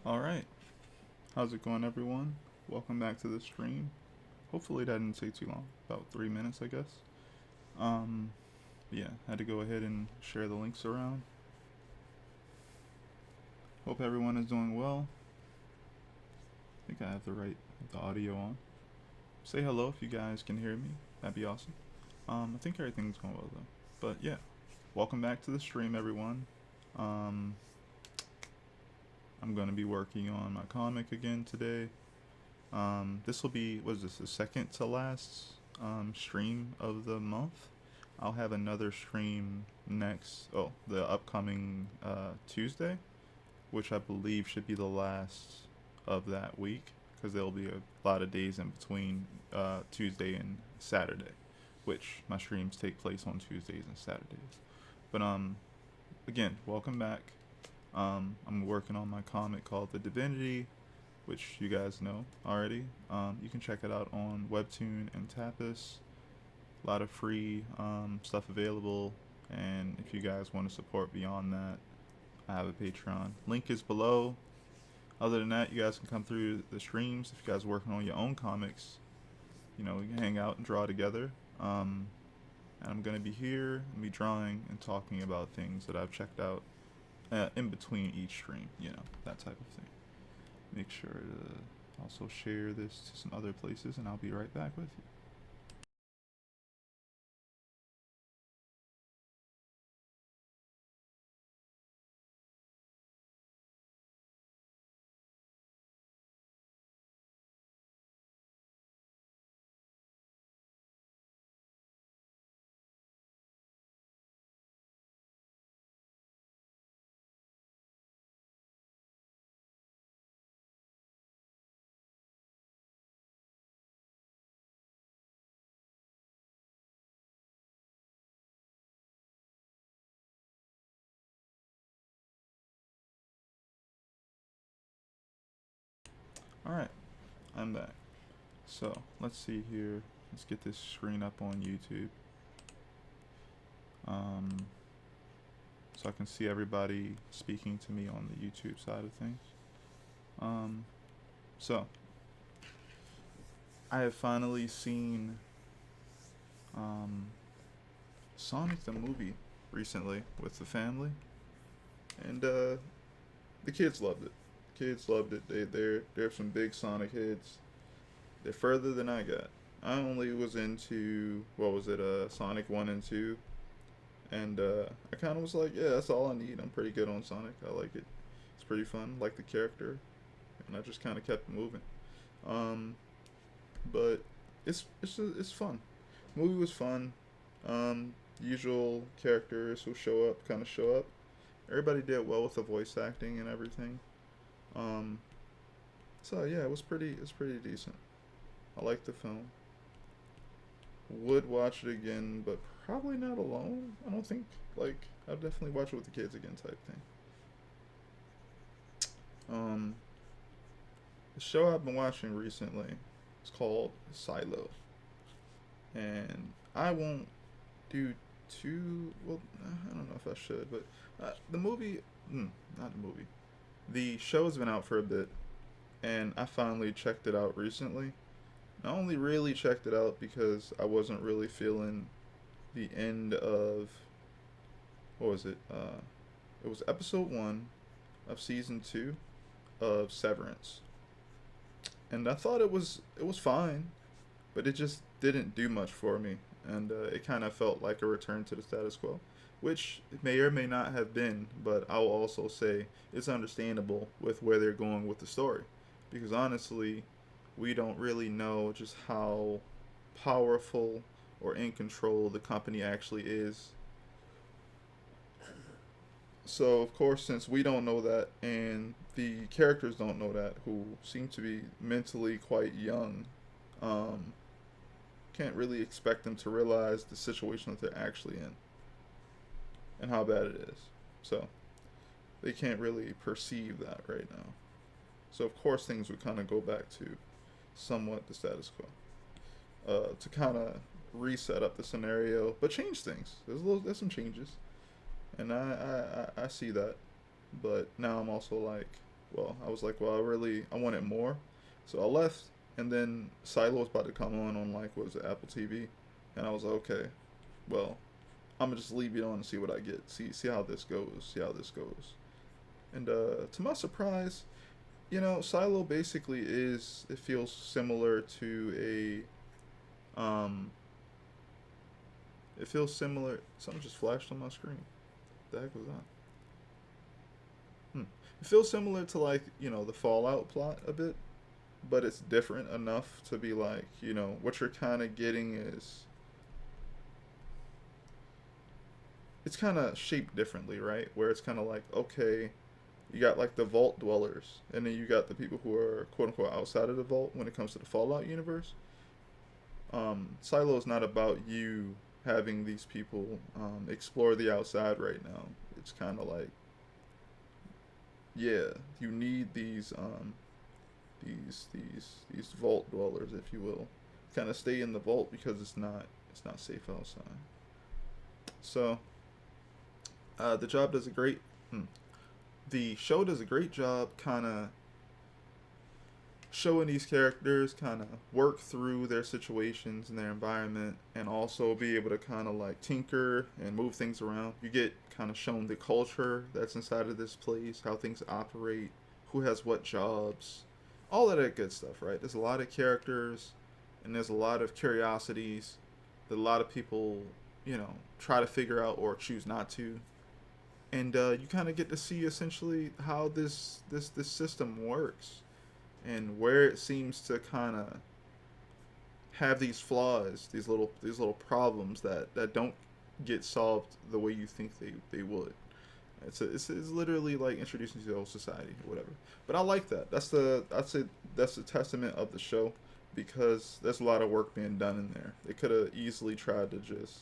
Alright, how's it going, everyone? Welcome back to the stream. Hopefully that didn't take too long, about 3 minutes, I guess. Um, yeah, had to go ahead and share the links around. Hope everyone is doing well. I think I have the audio on. Say hello if you guys can hear me. That'd be awesome. I think everything's going well though. But yeah, welcome back to the stream, everyone. Um, I'm gonna be working on my comic again today. This will be, what is this, the second to last stream of the month. I'll have another stream the upcoming Tuesday, which I believe should be the last of that week, because there'll be a lot of days in between Tuesday and Saturday, which my streams take place on Tuesdays and Saturdays. But again, welcome back. I'm working on my comic called The Divinity, which you guys know already. You can check it out on Webtoon and Tapas. A lot of free stuff available, and if you guys want to support beyond that, I have a Patreon. Link is below. Other than that, you guys can come through the streams. If you guys are working on your own comics, we can hang out and draw together. And I'm going to be here and be drawing and talking about things that I've checked out in between each stream, that type of thing. Make sure to also share this to some other places, and I'll be right back with you. Alright, I'm back. So, let's see here. Let's get this screen up on YouTube. So I can see everybody speaking to me on the YouTube side of things. So, I have finally seen Sonic the movie recently with the family, and the kids loved it. Kids loved it. They're some big Sonic heads. They're further than I got. I only was into Sonic 1 and 2, and I kind of was like, yeah, that's all I need. I'm pretty good on Sonic. I like it. It's pretty fun. Like the character, and I just kind of kept moving. Um, but it's fun. Movie was fun. Usual characters who kind of show up. Everybody did well with the voice acting and everything. Um, so yeah, it's pretty decent. I like the film. Would watch it again, but probably not alone. I don't think, I'll definitely watch it with the kids again type thing. Um, the show I've been watching recently is called Silo, and I won't do too well. I don't know if I should, but the movie, not the movie. The show's been out for a bit, and I finally checked it out recently. I only really checked it out because I wasn't really feeling the end of, what was it? It was episode 1 of season 2 of Severance, and I thought it was fine, but it just didn't do much for me, and it kind of felt like a return to the status quo, which it may or may not have been, but I'll also say it's understandable with where they're going with the story, because honestly, we don't really know just how powerful or in control the company actually is. So, of course, since we don't know that, and the characters don't know that, who seem to be mentally quite young, um, can't really expect them to realize the situation that they're actually in and how bad it is. So, they can't really perceive that right now. So, of course, things would kind of go back to somewhat the status quo, to kind of reset up the scenario, but change things. There's some changes, and I see that, but now I'm also like, well, I was like, well, I wanted more, so I left, and then Silo was about to come on like what was it, Apple TV, and I was like, okay, well, I'm gonna just leave it on and see what I get, see how this goes, and to my surprise, Silo basically it feels similar to a it feels similar. Something just flashed on my screen. The heck was that? It feels similar to like the Fallout plot a bit, but it's different enough to be like what you're kind of getting is it's kind of shaped differently, right? Where it's kind of like okay, you got like the vault dwellers, and then you got the people who are quote unquote outside of the vault when it comes to the Fallout universe. Silo is not about you having these people explore the outside right now. It's kind of like yeah, you need these vault dwellers, if you will, kind of stay in the vault because it's not safe outside. So the job does a great. The show does a great job, kind of showing these characters kind of work through their situations and their environment, and also be able to kind of like tinker and move things around. You get kind of shown the culture that's inside of this place, how things operate, who has what jobs, all of that good stuff, right? There's a lot of characters, and there's a lot of curiosities that a lot of people, try to figure out or choose not to. And you kind of get to see essentially how this system works, and where it seems to kind of have these flaws, these little problems that don't get solved the way you think they would. It's literally like introducing to the whole society or whatever. But I like that. I'd say that's a testament of the show, because there's a lot of work being done in there. They could have easily tried to just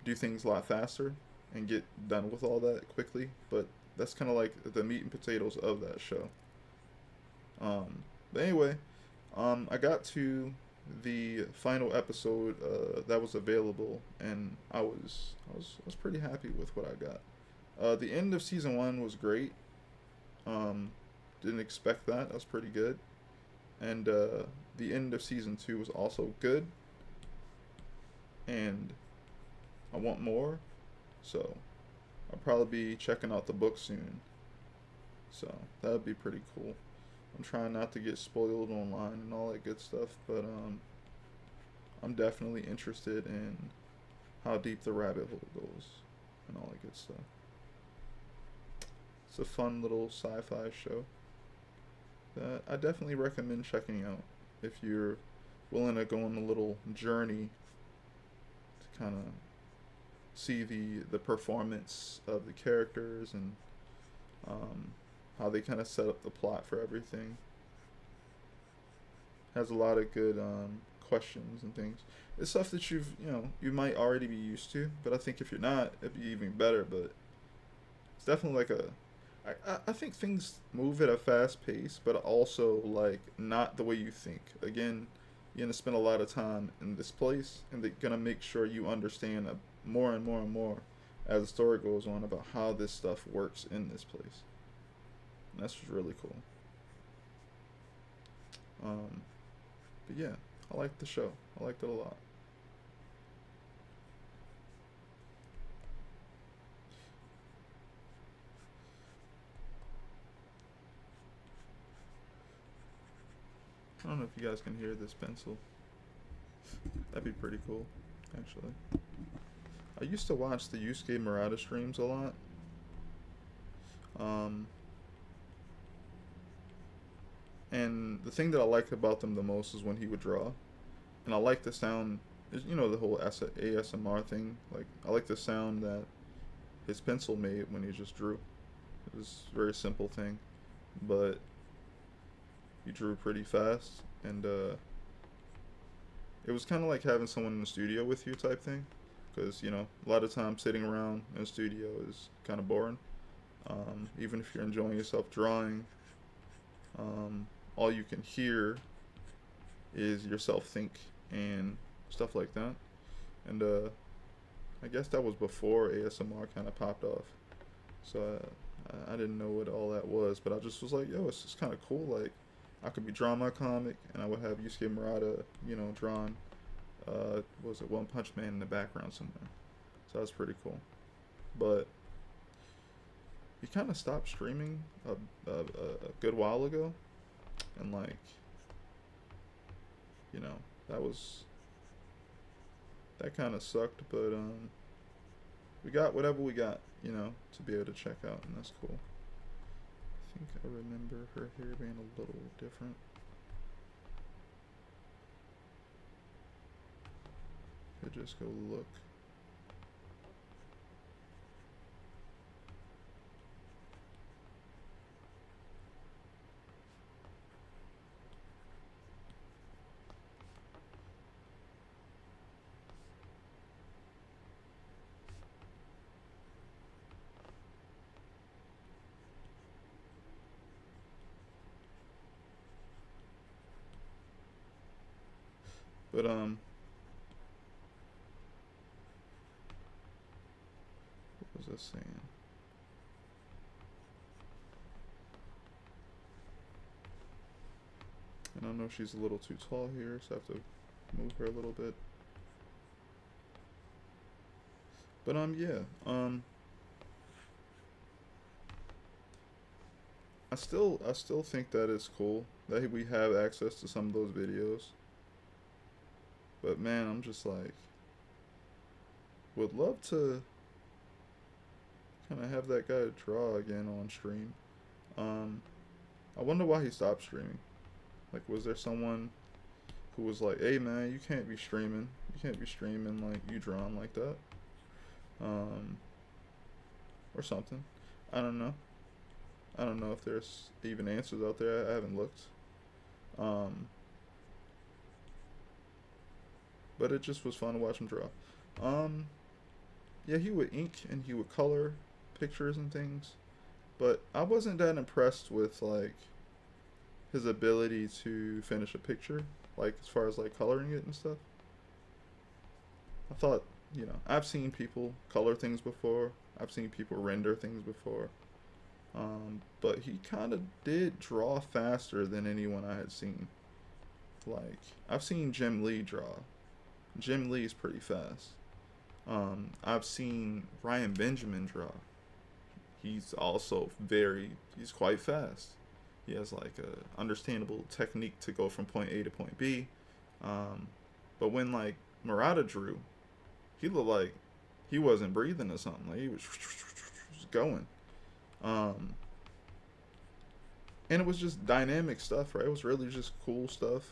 do things a lot faster and get done with all that quickly, but that's kind of like the meat and potatoes of that show. But anyway, I got to the final episode that was available, and I was pretty happy with what I got. The end of season one was great. Didn't expect that. That was pretty good. And the end of season two was also good. And I want more, so I'll probably be checking out the book soon. So that would be pretty cool. I'm trying not to get spoiled online and all that good stuff, but I'm definitely interested in how deep the rabbit hole goes and all that good stuff. It's a fun little sci-fi show that I definitely recommend checking out if you're willing to go on a little journey to kind of see the performance of the characters, and how they kind of set up the plot for everything. Has a lot of good questions and things. It's stuff that you might already be used to, but I think if you're not, it'd be even better. But it's definitely like I think things move at a fast pace, but also like not the way you think. Again, you're gonna spend a lot of time in this place, and they're gonna make sure you understand more and more and more as the story goes on about how this stuff works in this place. And that's just really cool. But yeah, I liked the show. I liked it a lot. I don't know if you guys can hear this pencil. That'd be pretty cool, actually. I used to watch the Yusuke Murata streams a lot. And the thing that I liked about them the most is when he would draw. And I like the sound, the whole ASMR thing. Like, I like the sound that his pencil made when he just drew. It was a very simple thing, but he drew pretty fast. And it was kind of like having someone in the studio with you type thing. Because, a lot of times sitting around in the studio is kind of boring. Even if you're enjoying yourself drawing, all you can hear is yourself think and stuff like that. And I guess that was before ASMR kind of popped off. So I didn't know what all that was, but I just was like, yo, it's just kind of cool. Like, I could be drawing my comic, and I would have Yusuke Murata, drawn, was it One Punch Man in the background somewhere. So that's pretty cool. But he kind of stopped streaming a good while ago, and like, you know, that was that kind of sucked. But we got whatever we got, to be able to check out, and that's cool. I think I remember her hair being a little different. Could just go look. But what was I saying? And I know she's a little too tall here, so I have to move her a little bit. But yeah, I still think that it's cool that we have access to some of those videos. But man, I'm just like, would love to kind of have that guy draw again on stream. I wonder why he stopped streaming. Like, was there someone who was like, "Hey man, you can't be streaming. You can't be streaming like you drawing like that," or something. I don't know. I don't know if there's even answers out there. I haven't looked. But it just was fun to watch him draw. Yeah, he would ink and he would color pictures and things, but I wasn't that impressed with like his ability to finish a picture, like as far as like coloring it and stuff. I thought, I've seen people color things before. I've seen people render things before. But he kind of did draw faster than anyone I had seen. Like, I've seen Jim Lee draw. Jim Lee's pretty fast. I've seen Ryan Benjamin draw. He's also he's quite fast. He has like a understandable technique to go from point A to point B. But when like Murata drew, he looked like he wasn't breathing or something. Like he was going. And it was just dynamic stuff, right? It was really just cool stuff.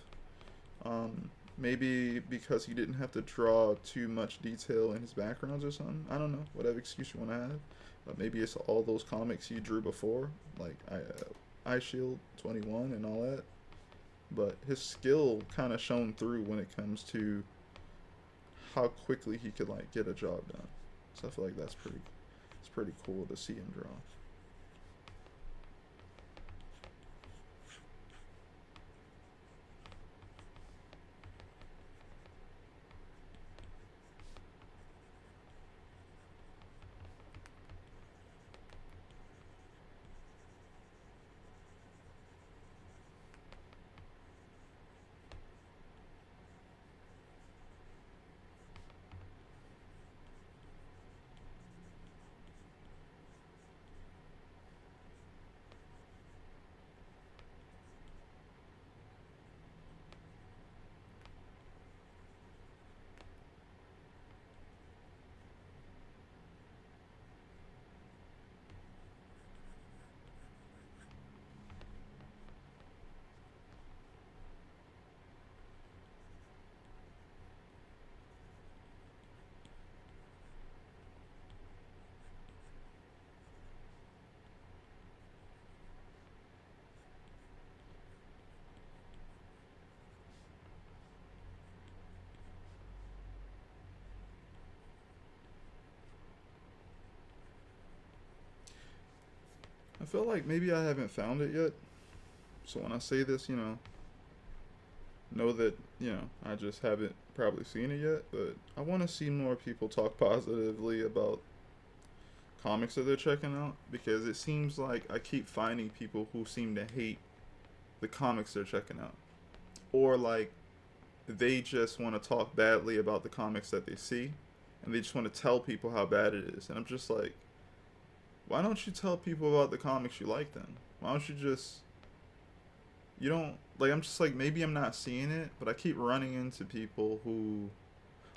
Maybe because he didn't have to draw too much detail in his backgrounds or something. I don't know, whatever excuse you want to have. But maybe it's all those comics he drew before, like Eye Shield 21 and all that. But his skill kind of shone through when it comes to how quickly he could like get a job done. So I feel like it's pretty cool to see him draw. I feel like maybe I haven't found it yet. So when I say this, know that, I just haven't probably seen it yet, but I want to see more people talk positively about comics that they're checking out, because it seems like I keep finding people who seem to hate the comics they're checking out, or like they just want to talk badly about the comics that they see, and they just want to tell people how bad it is. And I'm just like, why don't you tell people about the comics you like then? Why don't you just, you don't, like, I'm just like, maybe I'm not seeing it, but I keep running into people who,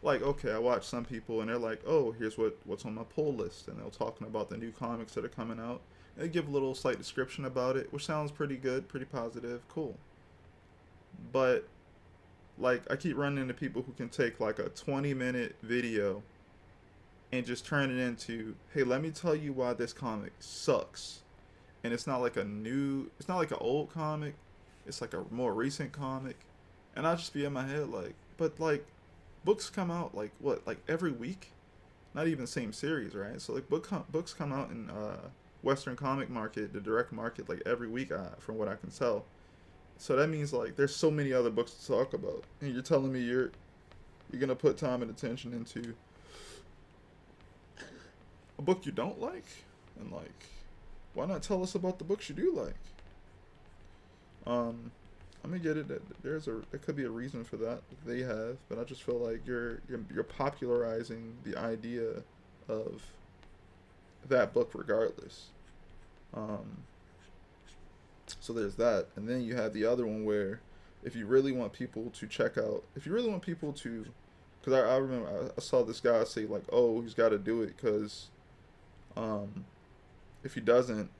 like, okay, I watch some people and they're like, oh, here's what's on my pull list, and they're talking about the new comics that are coming out. And they give a little slight description about it, which sounds pretty good, pretty positive, cool. But like, I keep running into people who can take like a 20-minute video and just turn it into, hey, let me tell you why this comic sucks. And it's not like an old comic, it's like a more recent comic. And I'll just be in my head like, but like, books come out like what, like every week? Not even the same series, right? So like books come out in Western comic market, the direct market, like every week, from what I can tell. So that means like there's so many other books to talk about, and you're telling me you're gonna put time and attention into a book you don't like, and like, why not tell us about the books you do like? Um, I mean, get it. There could be a reason for that they have, but I just feel like you're popularizing the idea of that book regardless. Um, so there's that, and then you have the other one where if you really want people to check out, if you really want people to, because I remember I saw this guy say like, oh, he's got to do it because um, if he doesn't,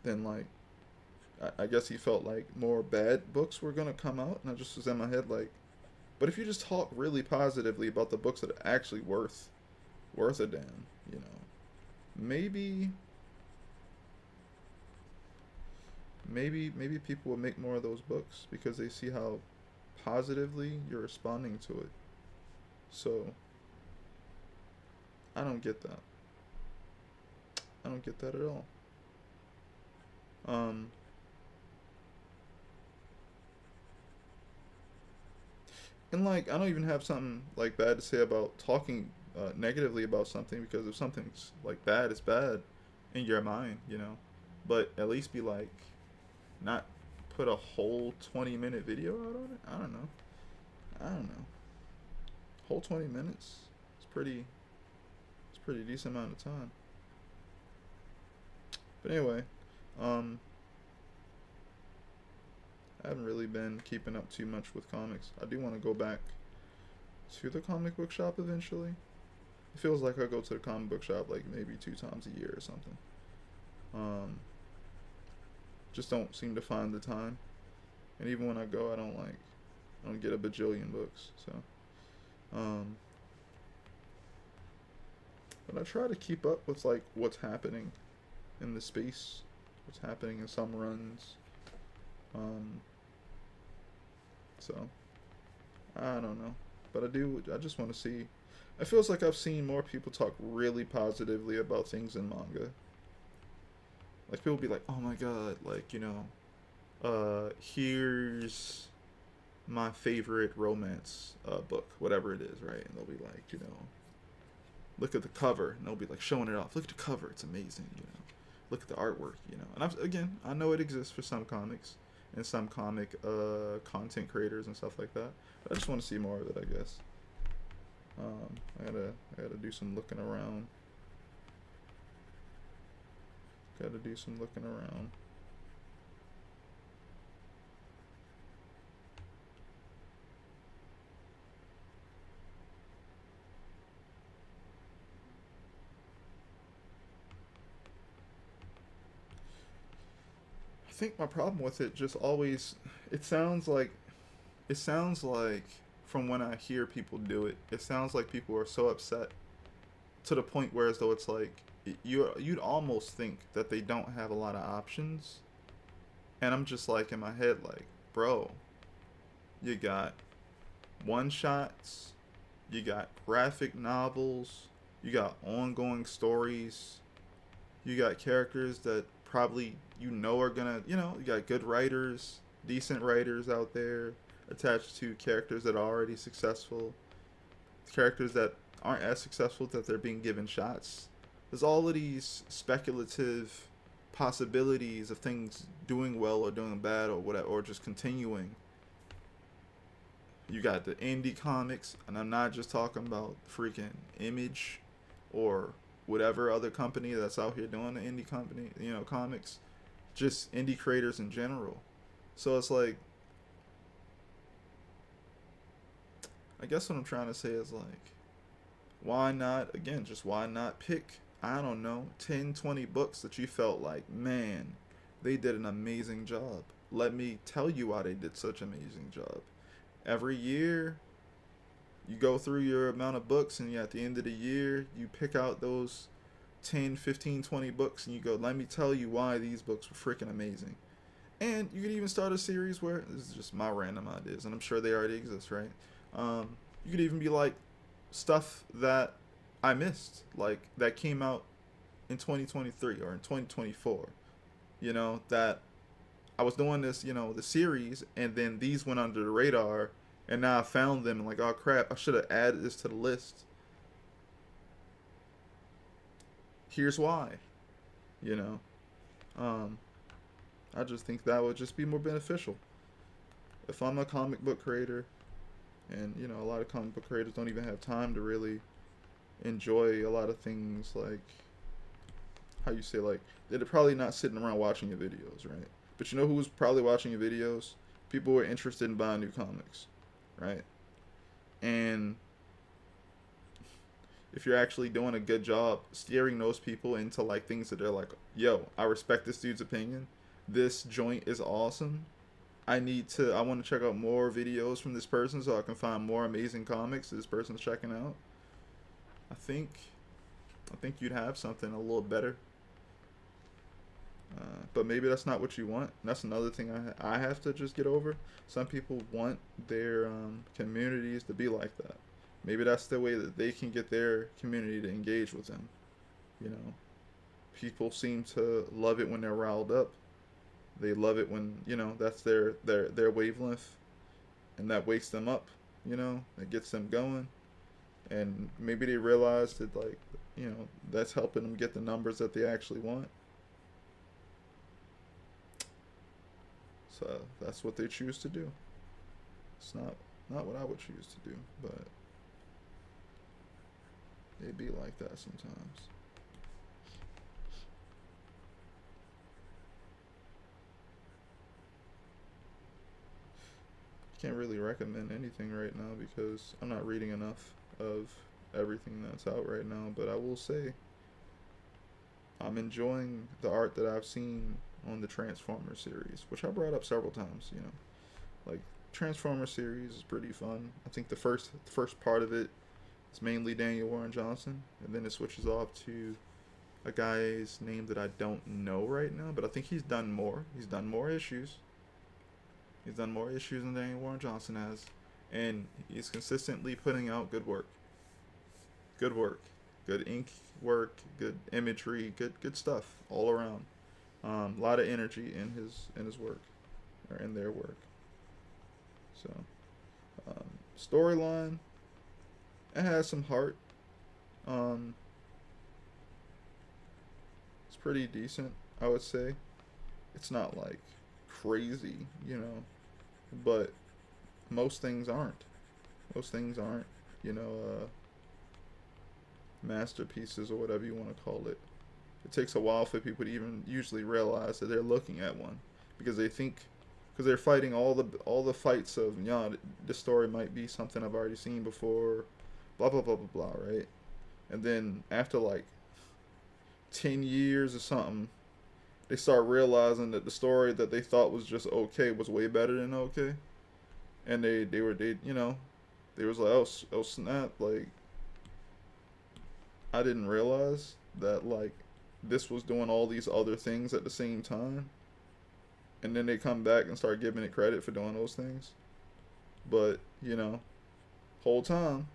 then like I guess he felt like more bad books were gonna come out, and I just was in my head like, but if you just talk really positively about the books that are actually worth a damn, you know, maybe maybe people will make more of those books because they see how positively you're responding to it. So I don't get that. I don't get that at all. Um, and like I don't even have something like bad to say about talking negatively about something, because if something's like bad, it's bad in your mind, you know. But at least be like, not put a whole 20-minute video out on it. I don't know. I don't know. Whole 20 minutes. It's pretty. It's a pretty decent amount of time. But anyway, um, I haven't really been keeping up too much with comics. I do want to go back to the comic book shop eventually. It feels like I go to the comic book shop like maybe 2 times a year or something. Um, just don't seem to find the time. And even when I go, I don't get a bajillion books. So, um, but I try to keep up with like what's happening in the space, what's happening in some runs. Um, so I don't know, but I do. I just want to see. It feels like I've seen more people talk really positively about things in manga. Like people be like, "Oh my god!" Like, you know, here's my favorite romance book, whatever it is, right? And they'll be like, you know, look at the cover, and they'll be like showing it off. Look at the cover; it's amazing, you know. Look at the artwork, you know. And again, I know it exists for some comics and some comic content creators and stuff like that. But I just want to see more of it, I guess. I gotta do some looking around. Gotta do some looking around. I think my problem with it just always, it sounds like it sounds like from when I hear people do it, it sounds like people are so upset to the point where as though it's like you'd almost think that they don't have a lot of options. And I'm just like in my head like, bro, you got one shots, you got graphic novels, you got ongoing stories, you got characters that probably you know are gonna, you know, you got good writers, decent writers out there attached to characters that are already successful, characters that aren't as successful that they're being given shots there's all of these speculative possibilities of things doing well or doing bad or whatever, or just continuing. You got the indie comics, and I'm not just talking about freaking Image or whatever other company that's out here doing the indie company, comics, just indie creators in general. So it's like, I guess what I'm trying to say is like, why not, again, just why not pick, I don't know, 10, 20 books that you felt like, man, they did an amazing job. Let me tell you why they did such an amazing job. Every year, you go through your amount of books, and at the end of the year, you pick out those 10, 15, 20 books, and you go, let me tell you why these books were freaking amazing. And you could even start a series where, this is just my random ideas, and I'm sure they already exist, right? You could even be like, stuff that I missed, like that came out in 2023 or in 2024, that I was doing this, the series, and then these went under the radar, and now I found them, and like, oh crap, I should have added this to the list. Here's why, you know. I just think that would just be more beneficial. If I'm a comic book creator, and a lot of comic book creators don't even have time to really enjoy a lot of things, like, how you say, like, they're probably not sitting around watching your videos, right? But you know who's probably watching your videos? People who are interested in buying new comics, right? And if you're actually doing a good job steering those people into like things that they're like, yo, I respect this dude's opinion. This joint is awesome. I want to check out more videos from this person so I can find more amazing comics this person's checking out. I think you'd have something a little better. But maybe that's not what you want. That's another thing I have to just get over. Some people want their communities to be like that. Maybe that's the way that they can get their community to engage with them. People seem to love it when they're riled up. They love it when, that's their wavelength, and that wakes them up, it gets them going. And maybe they realize that, like, that's helping them get the numbers that they actually want. So that's what they choose to do. It's not what I would choose to do, but they be like that sometimes. Can't really recommend anything right now because I'm not reading enough of everything that's out right now, but I will say I'm enjoying the art that I've seen on the Transformers series, which I brought up several times. Like, Transformers series is pretty fun. I think the first part of it is mainly Daniel Warren Johnson, and then it switches off to a guy's name that I don't know right now, but I think he's done more. He's done more issues. He's done more issues than Daniel Warren Johnson has, and he's consistently putting out good work. Good work, good ink work, good imagery, good stuff all around. A lot of energy in his work, or in their work. So, storyline, it has some heart. It's pretty decent, I would say. It's not like crazy, but most things aren't. Most things aren't, masterpieces or whatever you want to call it. It takes a while for people to even usually realize that they're looking at one, because they're fighting all the fights of, this story might be something I've already seen before, blah blah blah blah blah, right? And then after like 10 years or something, they start realizing that the story that they thought was just okay was way better than okay, and they was like, oh snap, like, I didn't realize that, like, this was doing all these other things at the same time. And then they come back and start giving it credit for doing those things. But, whole time,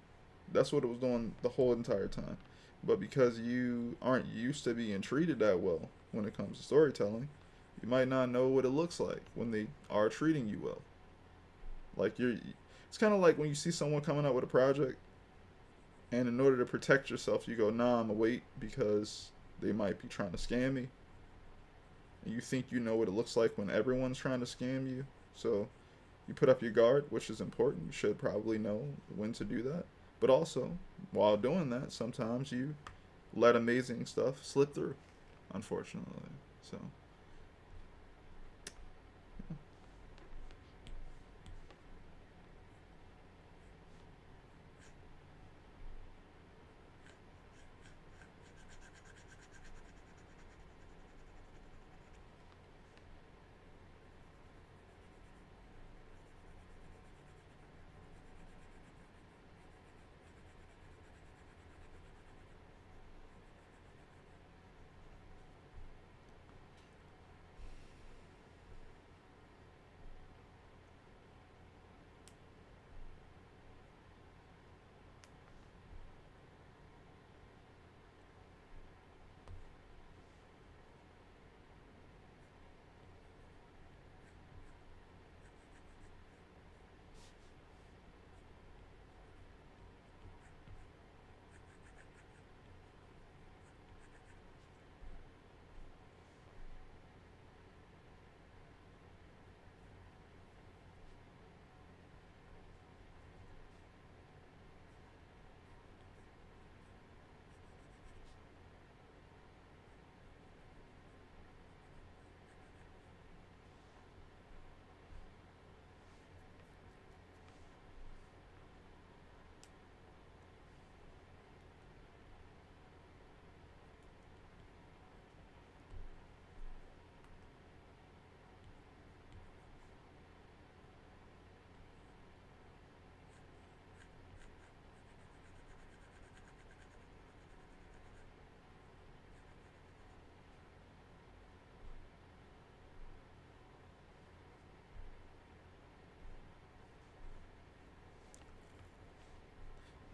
that's what it was doing the whole entire time. But because you aren't used to being treated that well when it comes to storytelling, you might not know what it looks like when they are treating you well. Like, it's kind of like when you see someone coming out with a project, And in order to protect yourself, you go, nah, I'm gonna wait because they might be trying to scam me. And you think you know what it looks like when everyone's trying to scam you. So you put up your guard, which is important. You should probably know when to do that. But also, while doing that, sometimes you let amazing stuff slip through, unfortunately. So,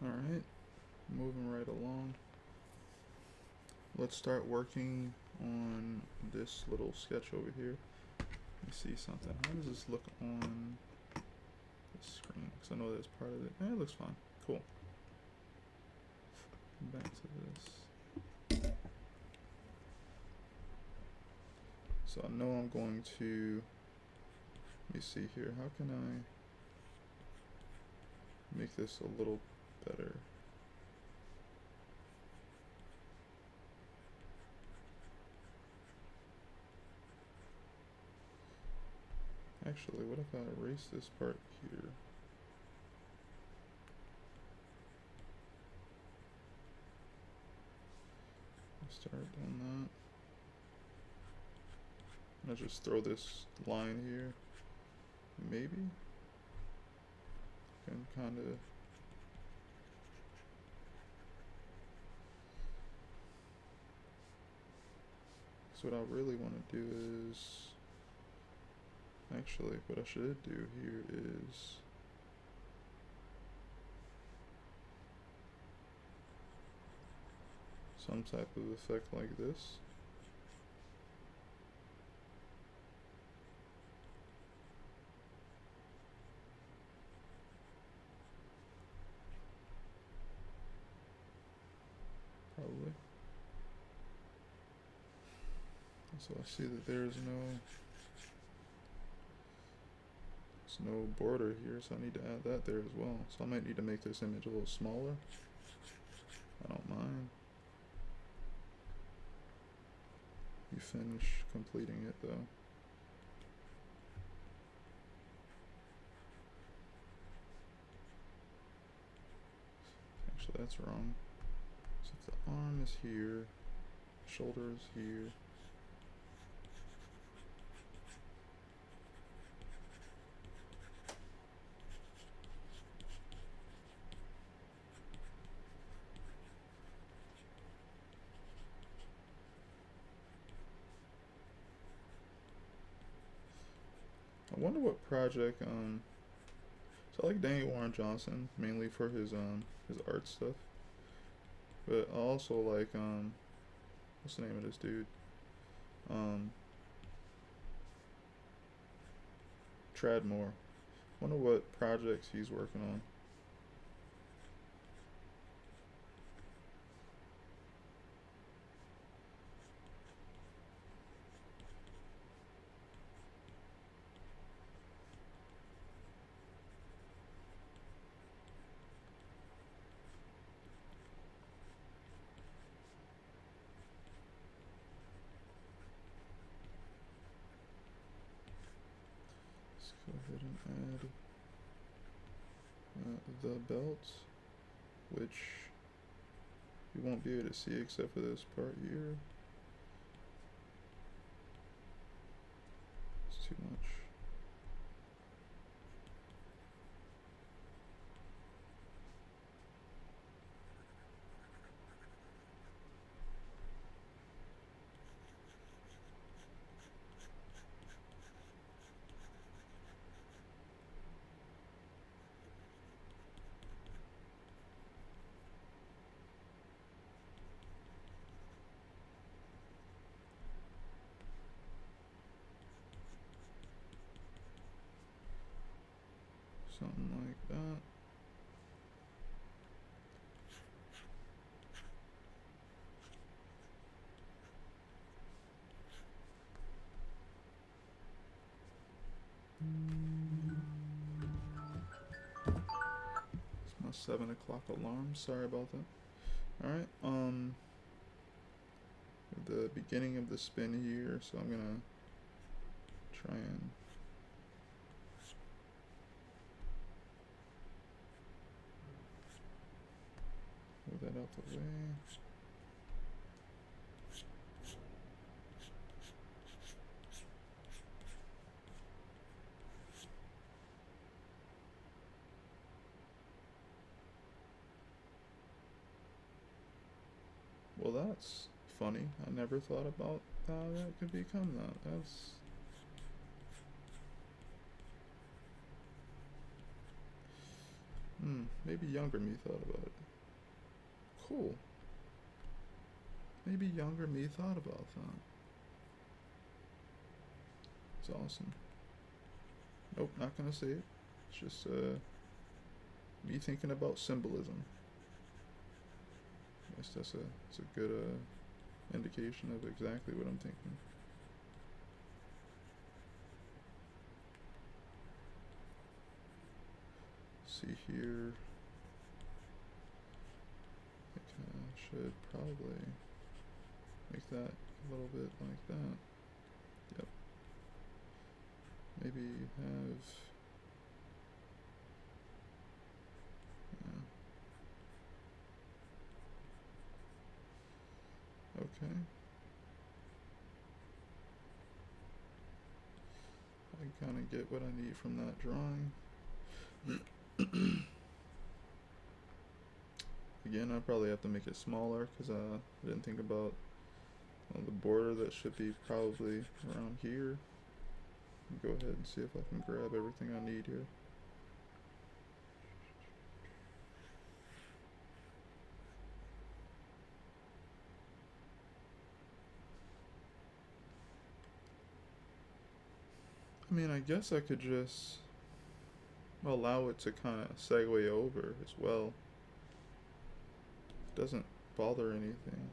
alright, moving right along. Let's start working on this little sketch over here. Let me see something. How does this look on the screen? Because I know that's part of it. It looks fine. Cool. Back to this. So I know I'm going to, let me see here. How can I make this a little better? Actually, what if I erase this part here? Start doing that. I'll just throw this line here. Maybe? Can kind of. So what I really want to do is. Actually, what I should do here is. Some type of effect like this. Probably. So I see that there's no border here, so I need to add that there as well. So I might need to make this image a little smaller. I don't mind. You finish completing it though. Actually, that's wrong. So if the arm is here, shoulder is here. I wonder what project, so I like Daniel Warren Johnson, mainly for his art stuff. But I also like, what's the name of this dude? Tradmore. Wonder what projects he's working on. Let's go ahead and add the belt, which you won't be able to see except for this part here. It's too much. Something like that. It's my 7 o'clock alarm. Sorry about that. Alright, the beginning of the spin here, so I'm gonna try and move that out the way. Well, that's funny. I never thought about how that could become that. That's... maybe younger me thought about it. Cool. Maybe younger me thought about that. It's awesome. Nope, not gonna say it. It's just me thinking about symbolism. I guess that's a good indication of exactly what I'm thinking. See here. I think I should probably make that a little bit like that. Yep. Maybe have... okay. I kind of get what I need from that drawing. Again, I probably have to make it smaller because I didn't think about the border that should be probably around here. Go ahead and see if I can grab everything I need here. I mean, I guess I could just allow it to kind of segue over as well. It doesn't bother anything.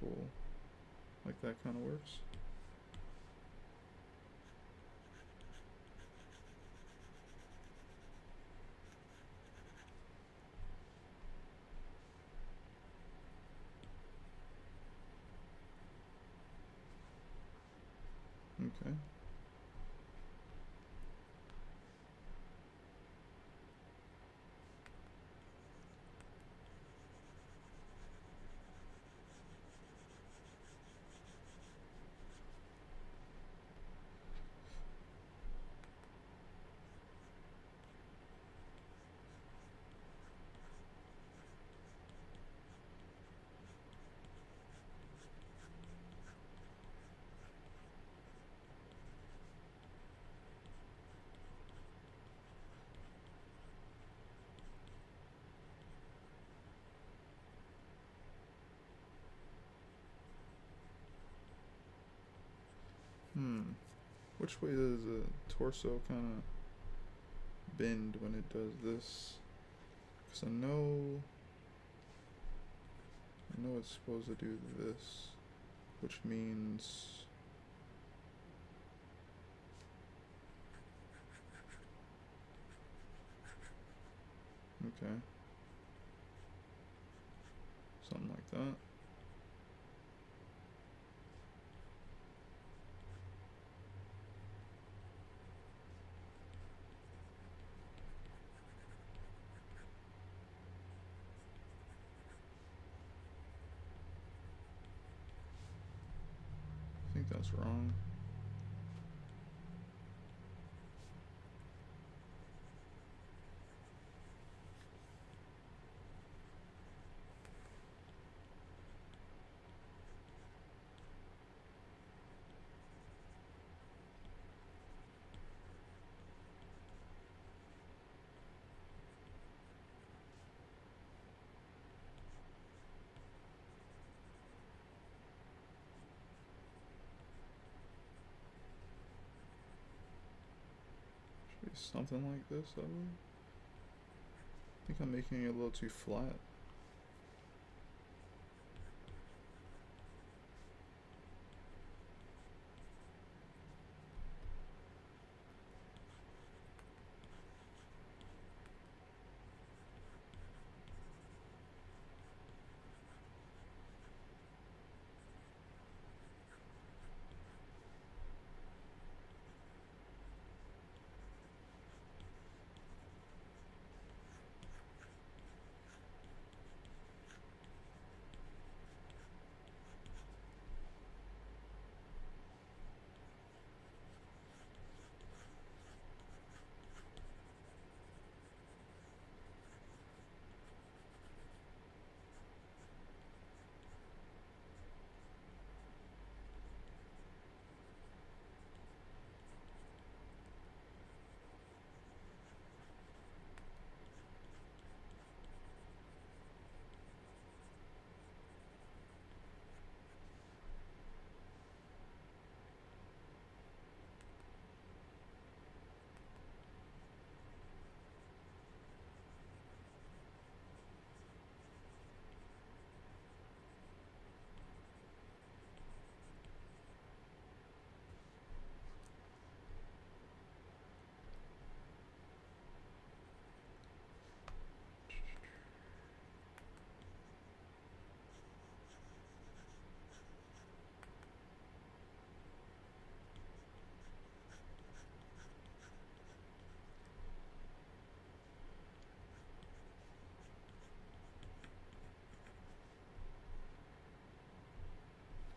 Cool. Like that kind of works. Okay. Which way does the torso kind of bend when it does this? Because I know it's supposed to do this, which means okay, something like that. I think that's wrong. Should be something like this, I believe. I think I'm making it a little too flat.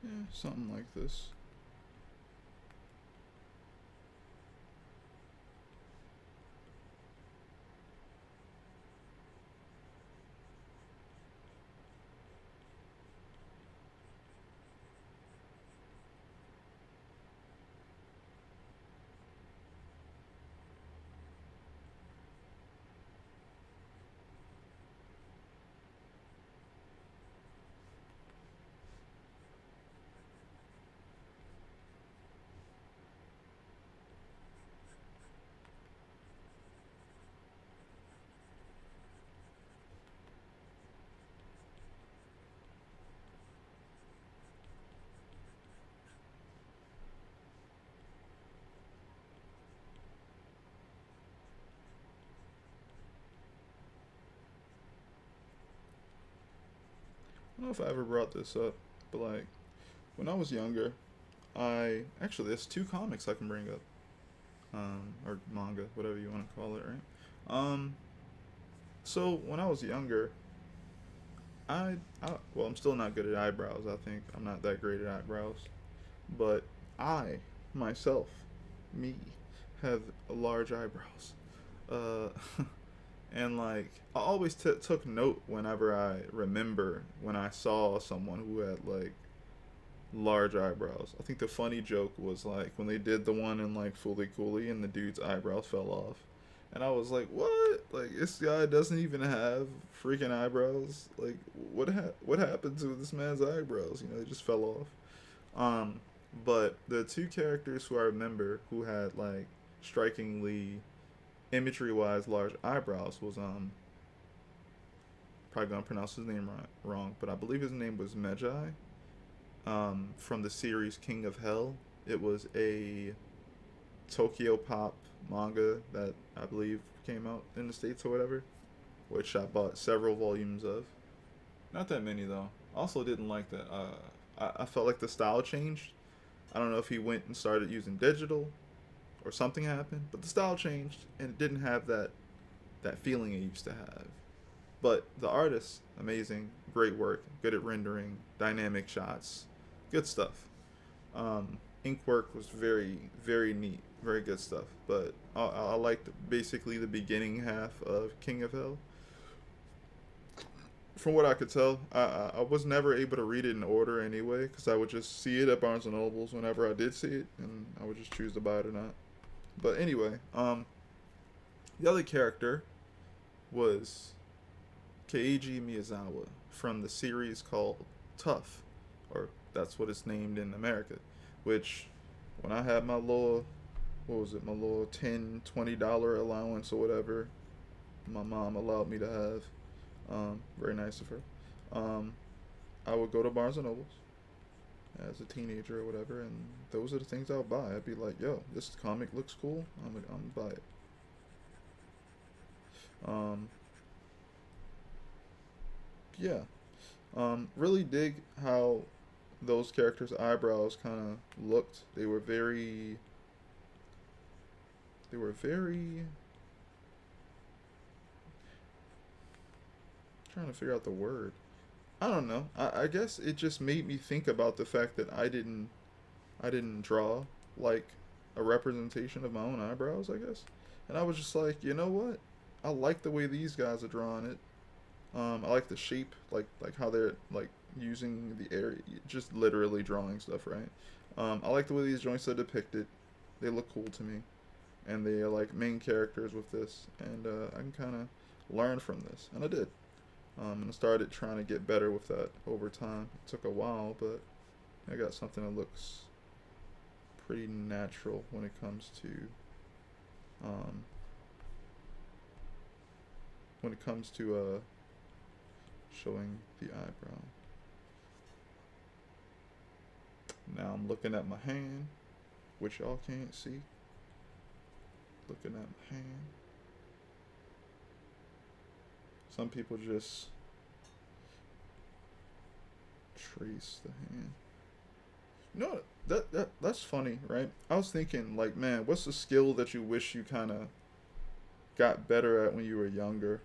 Yeah, something like this. I don't know if I ever brought this up, but like when I was younger, I actually there's two comics I can bring up, or manga, whatever you want to call it, right? So when I was younger, I well, I'm still not good at eyebrows. I think I'm not that great at eyebrows, but I myself, me, have large eyebrows. Uh, and like I always took note whenever I remember when I saw someone who had like large eyebrows. I think the funny joke was like when they did the one in like Fully Cooley and the dude's eyebrows fell off. And I was like, "What? Like this guy doesn't even have freaking eyebrows? Like what happened to this man's eyebrows? You know, they just fell off." But the two characters who I remember who had like strikingly imagery wise large eyebrows was probably gonna pronounce his name wrong, but I believe his name was Magi, from the series King of Hell. It was a Tokyo Pop manga that I believe came out in the States or whatever, which I bought several volumes of. Not that many though. Also didn't like that. I felt like the style changed. I don't know if he went and started using digital or something happened, but the style changed and it didn't have that feeling it used to have. But the artist, amazing, great work, good at rendering, dynamic shots, good stuff. Ink work was very neat, very good stuff. But I liked basically the beginning half of King of Hell. From what I could tell, I was never able to read it in order anyway, because I would just see it at Barnes and Nobles whenever I did see it, and I would just choose to buy it or not. But anyway, the other character was Keiji Miyazawa from the series called Tough, or that's what it's named in America. Which, when I had my little, what was it, my little $10, $20 allowance or whatever, my mom allowed me to have, very nice of her. Um, I would go to Barnes and Nobles as a teenager or whatever, and those are the things I would buy. I'd be like, "Yo, this comic looks cool. I'm gonna buy it." Um, yeah. Really dig how those characters' eyebrows kind of looked. They were very trying to figure out the word. I don't know. I guess it just made me think about the fact that I didn't draw like a representation of my own eyebrows, I guess. And I was just like, you know what? I like the way these guys are drawing it. I like the shape, like how they're like using the area, just literally drawing stuff, right? I like the way these joints are depicted. They look cool to me, and they are like main characters with this, and I can kind of learn from this, and I did. And I started trying to get better with that over time. It took a while, but I got something that looks pretty natural um, when it comes to showing the eyebrow. Now I'm looking at my hand, which y'all can't see. Looking at my hand. Some people just trace the hand. You know what? That's funny, right? I was thinking, like, man, what's the skill that you wish you kind of got better at when you were younger,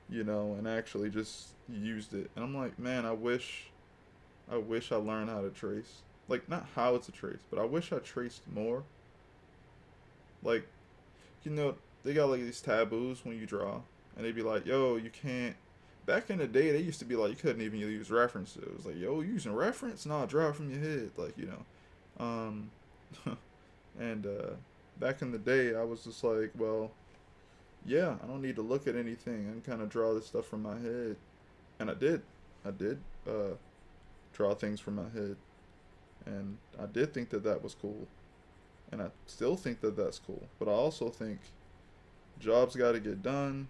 and actually just used it. And I'm like, man, I wish I learned how to trace. Like, not how to trace, but I wish I traced more. Like, they got like these taboos when you draw, and they'd be like, yo, you can't. Back in the day, they used to be like, you couldn't even use references. It was like, yo, you using reference? Nah, draw it from your head. Um, and back in the day, I was just like, well, yeah, I don't need to look at anything. I can kind of draw this stuff from my head. And I did. I did draw things from my head. And I did think that that was cool. And I still think that that's cool. But I also think jobs got to get done.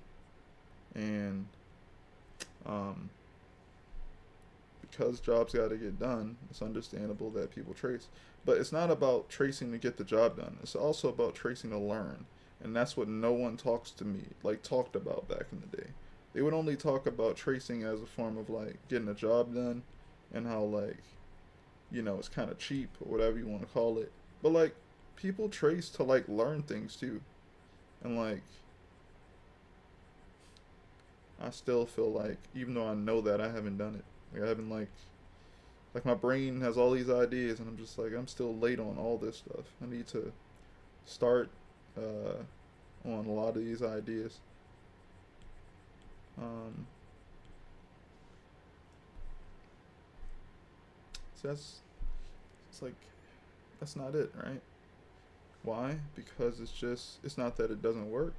And because jobs got to get done, it's understandable that people trace. But it's not about tracing to get the job done. It's also about tracing to learn. And that's what no one talked about back in the day. They would only talk about tracing as a form of like getting a job done, and how like, it's kind of cheap or whatever you want to call it. But like, people trace to like learn things too. And like, I still feel like, even though I know that, I haven't done it. Like, I haven't like my brain has all these ideas, and I'm just like, I'm still late on all this stuff. I need to start on a lot of these ideas. Um, so it's like, that's not it, right? Why? Because it's not that it doesn't work.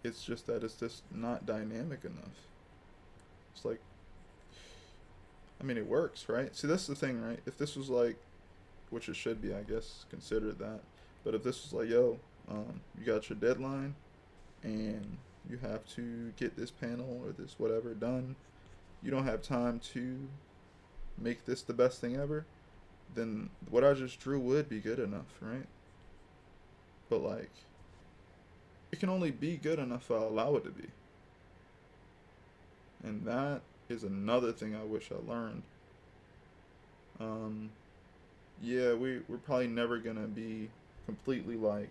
It's just that it's just not dynamic enough. It's like, I mean, it works, right? See, that's the thing, right? If this was like which it should be, I guess, considered that. But if this was like, yo, you got your deadline, and you have to get this panel or this whatever done, you don't have time to make this the best thing ever, then what I just drew would be good enough, right? But like, it can only be good enough if I allow it to be. And that is another thing I wish I learned. Um, yeah, we're probably never gonna be completely like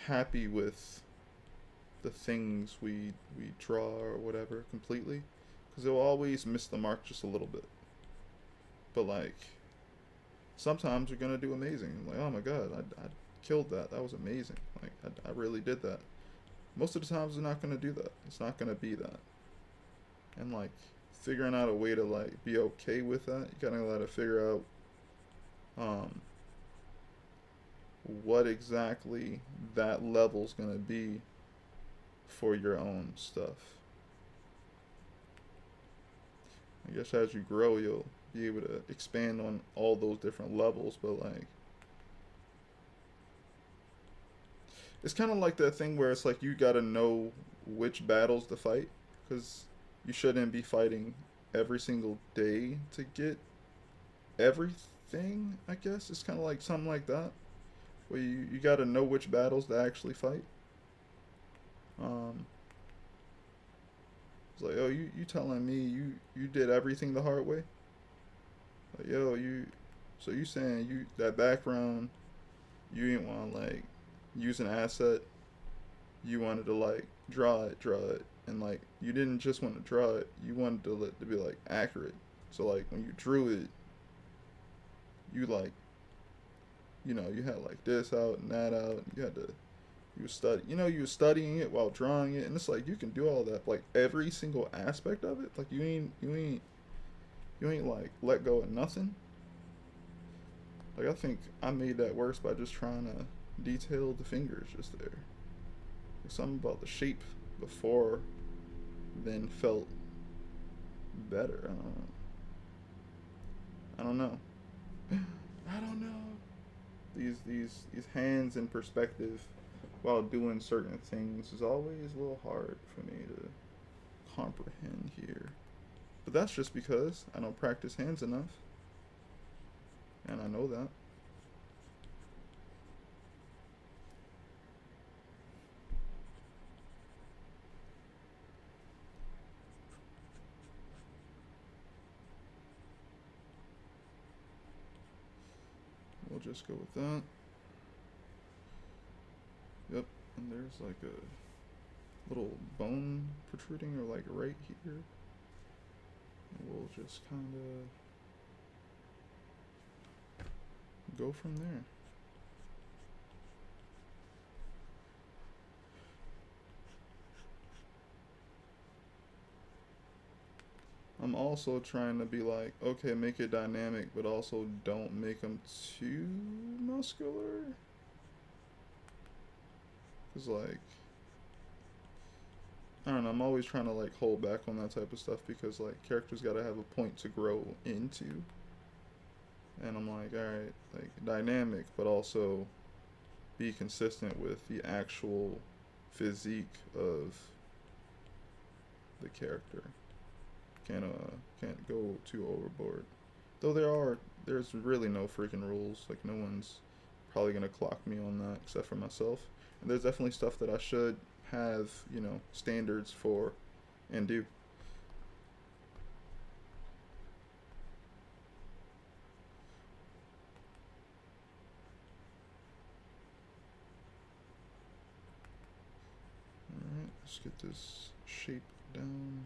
happy with the things we draw or whatever completely, because it will always miss the mark just a little bit. But like, sometimes you're gonna do amazing. Like, oh my god, I killed that. That was amazing. Like, I really did that. Most of the times, you're not gonna do that. It's not gonna be that. And like, figuring out a way to like be okay with that, you gotta gotta figure out um, what exactly that level's gonna be for your own stuff. I guess as you grow, you'll be able to expand on all those different levels, but like, it's kind of like that thing where it's like you gotta know which battles to fight, because you shouldn't be fighting every single day to get everything. I guess it's kind of like something like that, where you gotta know which battles to actually fight. Um, it's like, oh, you telling me you did everything the hard way? Like, yo, so you saying you that background you didn't want to like use an asset, you wanted to like draw it, and like you didn't just want to draw it, you wanted to be like accurate. So like when you drew it, you like, you had like this out and that out. You had to you was study you were studying it while drawing it, and it's like you can do all that, like every single aspect of it. Like you ain't like let go of nothing. Like I think I made that worse by just trying to detail the fingers just there. Like something about the shape before then felt better. I don't know. I don't know. These hands in perspective while doing certain things is always a little hard for me to comprehend here. But that's just because I don't practice hands enough. And I know that. We'll just go with that. Yep, and there's like a little bone protruding, or like right here. And we'll just kind of go from there. I'm also trying to be like, okay, make it dynamic, but also don't make them too muscular. Cause like, I don't know, I'm always trying to like hold back on that type of stuff, because like characters gotta have a point to grow into. And I'm like, alright, like dynamic, but also be consistent with the actual physique of the character. Can't go too overboard. Though there's really no freaking rules. Like no one's probably gonna clock me on that except for myself. And there's definitely stuff that I should have, standards for and do. Alright, let's get this shape down.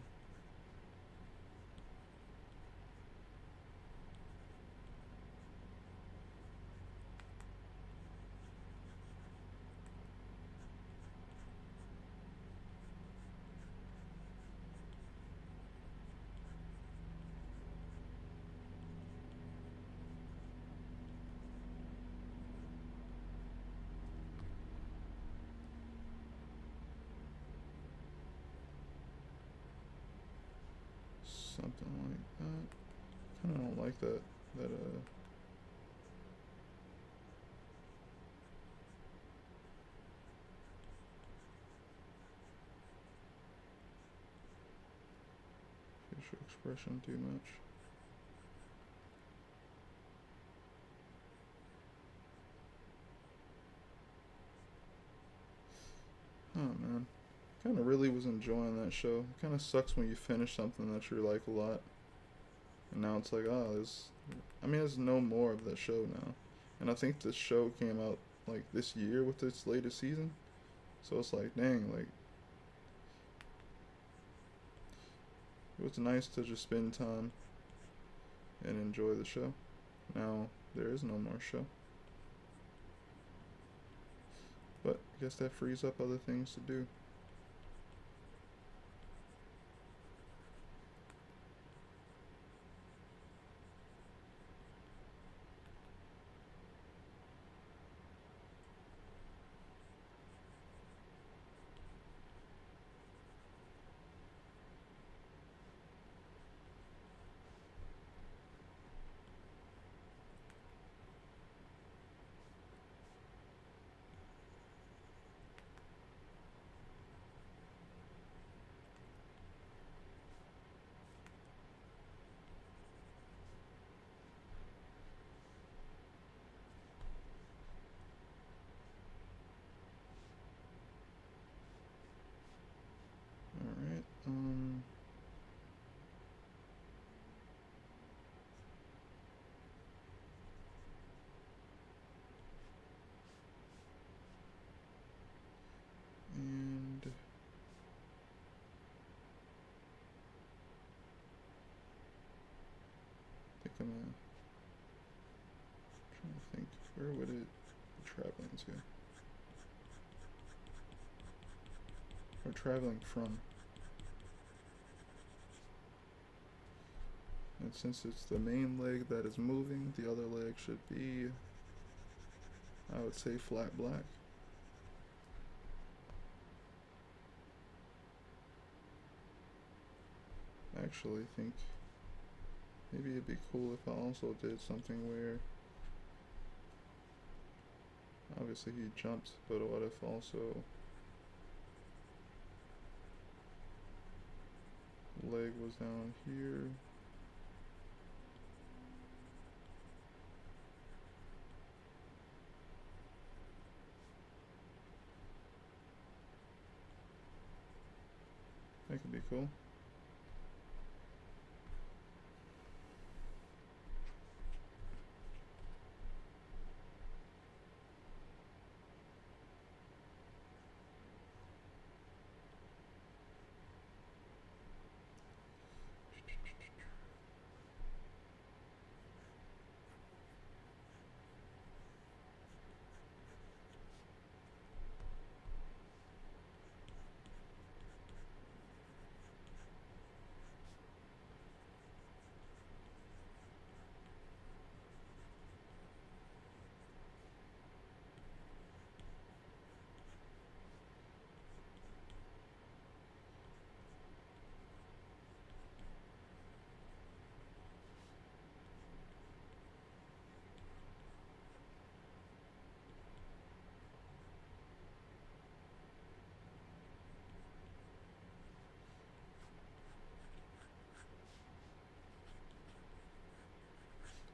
Something like that. Kinda don't like that facial expression too much. Oh man, kind of really was enjoying that show. It kind of sucks when you finish something that you like a lot, and now it's like, oh, there's no more of that show now. And I think this show came out like this year with its latest season, so it's like, dang, like it was nice to just spend time and enjoy the show. Now there is no more show, but I guess that frees up other things to do. All right. And I think I'm trying to think, where would it be traveling to? Or traveling from? And since it's the main leg that is moving, the other leg should be, I would say, flat black. I actually think maybe it'd be cool if I also did something where obviously he jumped, but what if also leg was down here? That could be cool.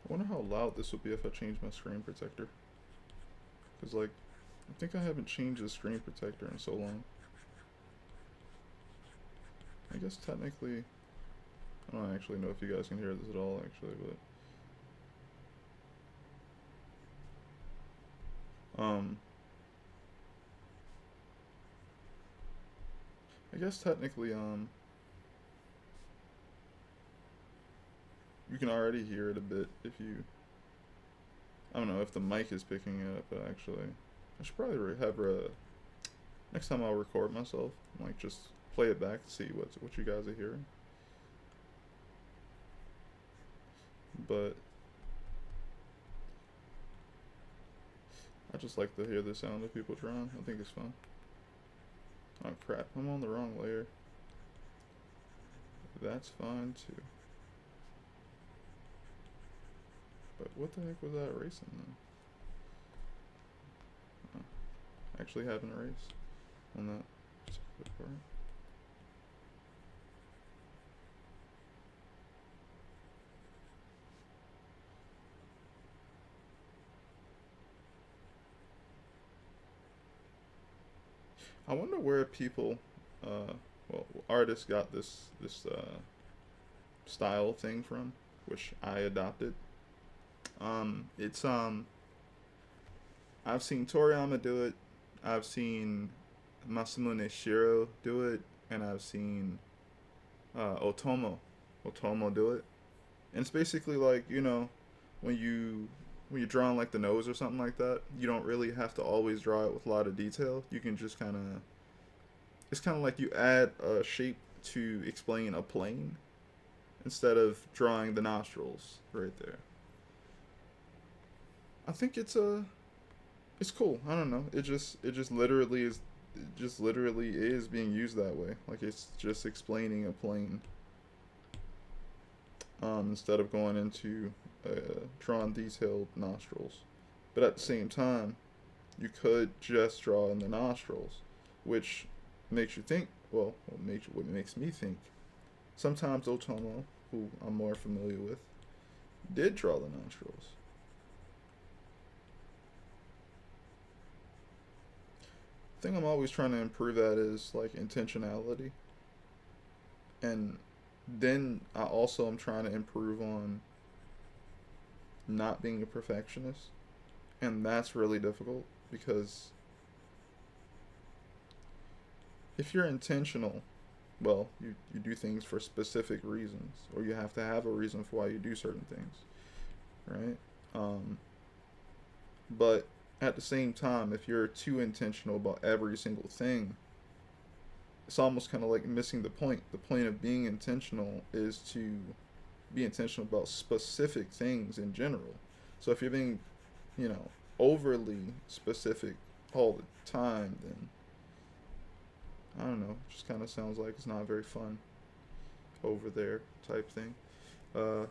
I wonder how loud this would be if I changed my screen protector. Cause like, I think I haven't changed the screen protector in so long. I guess technically, I don't actually know if you guys can hear this at all actually, but I guess technically you can already hear it a bit if you, I don't know if the mic is picking it up, but actually I should probably have next time I'll record myself, like just play it back to see what you guys are hearing. But I just like to hear the sound of people drawing. I think it's fun. Oh crap, I'm on the wrong layer. That's fine too. But what the heck was that erasing then? Oh, actually have an erase on that particular part. I wonder where people, well, artists got this style thing from, which I adopted. It's I've seen Toriyama do it. I've seen Masamune Shiro do it, and I've seen Otomo do it. And it's basically like, when you when you're drawing like the nose or something like that, you don't really have to always draw it with a lot of detail. You can just kind of, it's kind of like you add a shape to explain a plane instead of drawing the nostrils right there. I think it's cool. I don't know. It just literally is being used that way. Like it's just explaining a plane, instead of going into drawing detailed nostrils. But at the same time, you could just draw in the nostrils, which makes you think. Well, what makes me think. Sometimes Otomo, who I'm more familiar with, did draw the nostrils. The thing I'm always trying to improve at is like intentionality, and then I also am trying to improve on not being a perfectionist, and that's really difficult because if you're intentional, well, you do things for specific reasons, or you have to have a reason for why you do certain things, right? Um, but at the same time, if you're too intentional about every single thing, it's almost kind of like missing the point. The point of being intentional is to be intentional about specific things in general. So if you're being, you know, overly specific all the time, then I don't know. It just kind of sounds like it's not very fun over there type thing.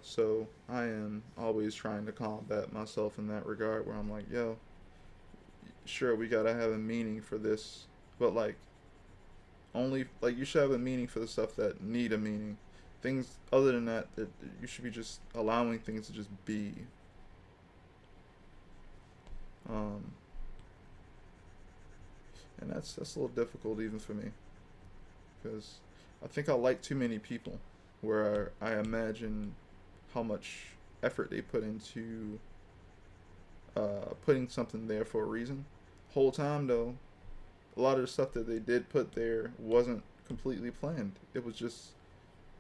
So I am always trying to combat myself in that regard, where I'm like, yo, sure, we gotta have a meaning for this, but like only like you should have a meaning for the stuff that need a meaning. Things other than that, that you should be just allowing things to just be. Um, and that's a little difficult even for me because I think I like too many people, where I imagine how much effort they put into putting something there for a reason. Whole time though, a lot of the stuff that they did put there wasn't completely planned. It was just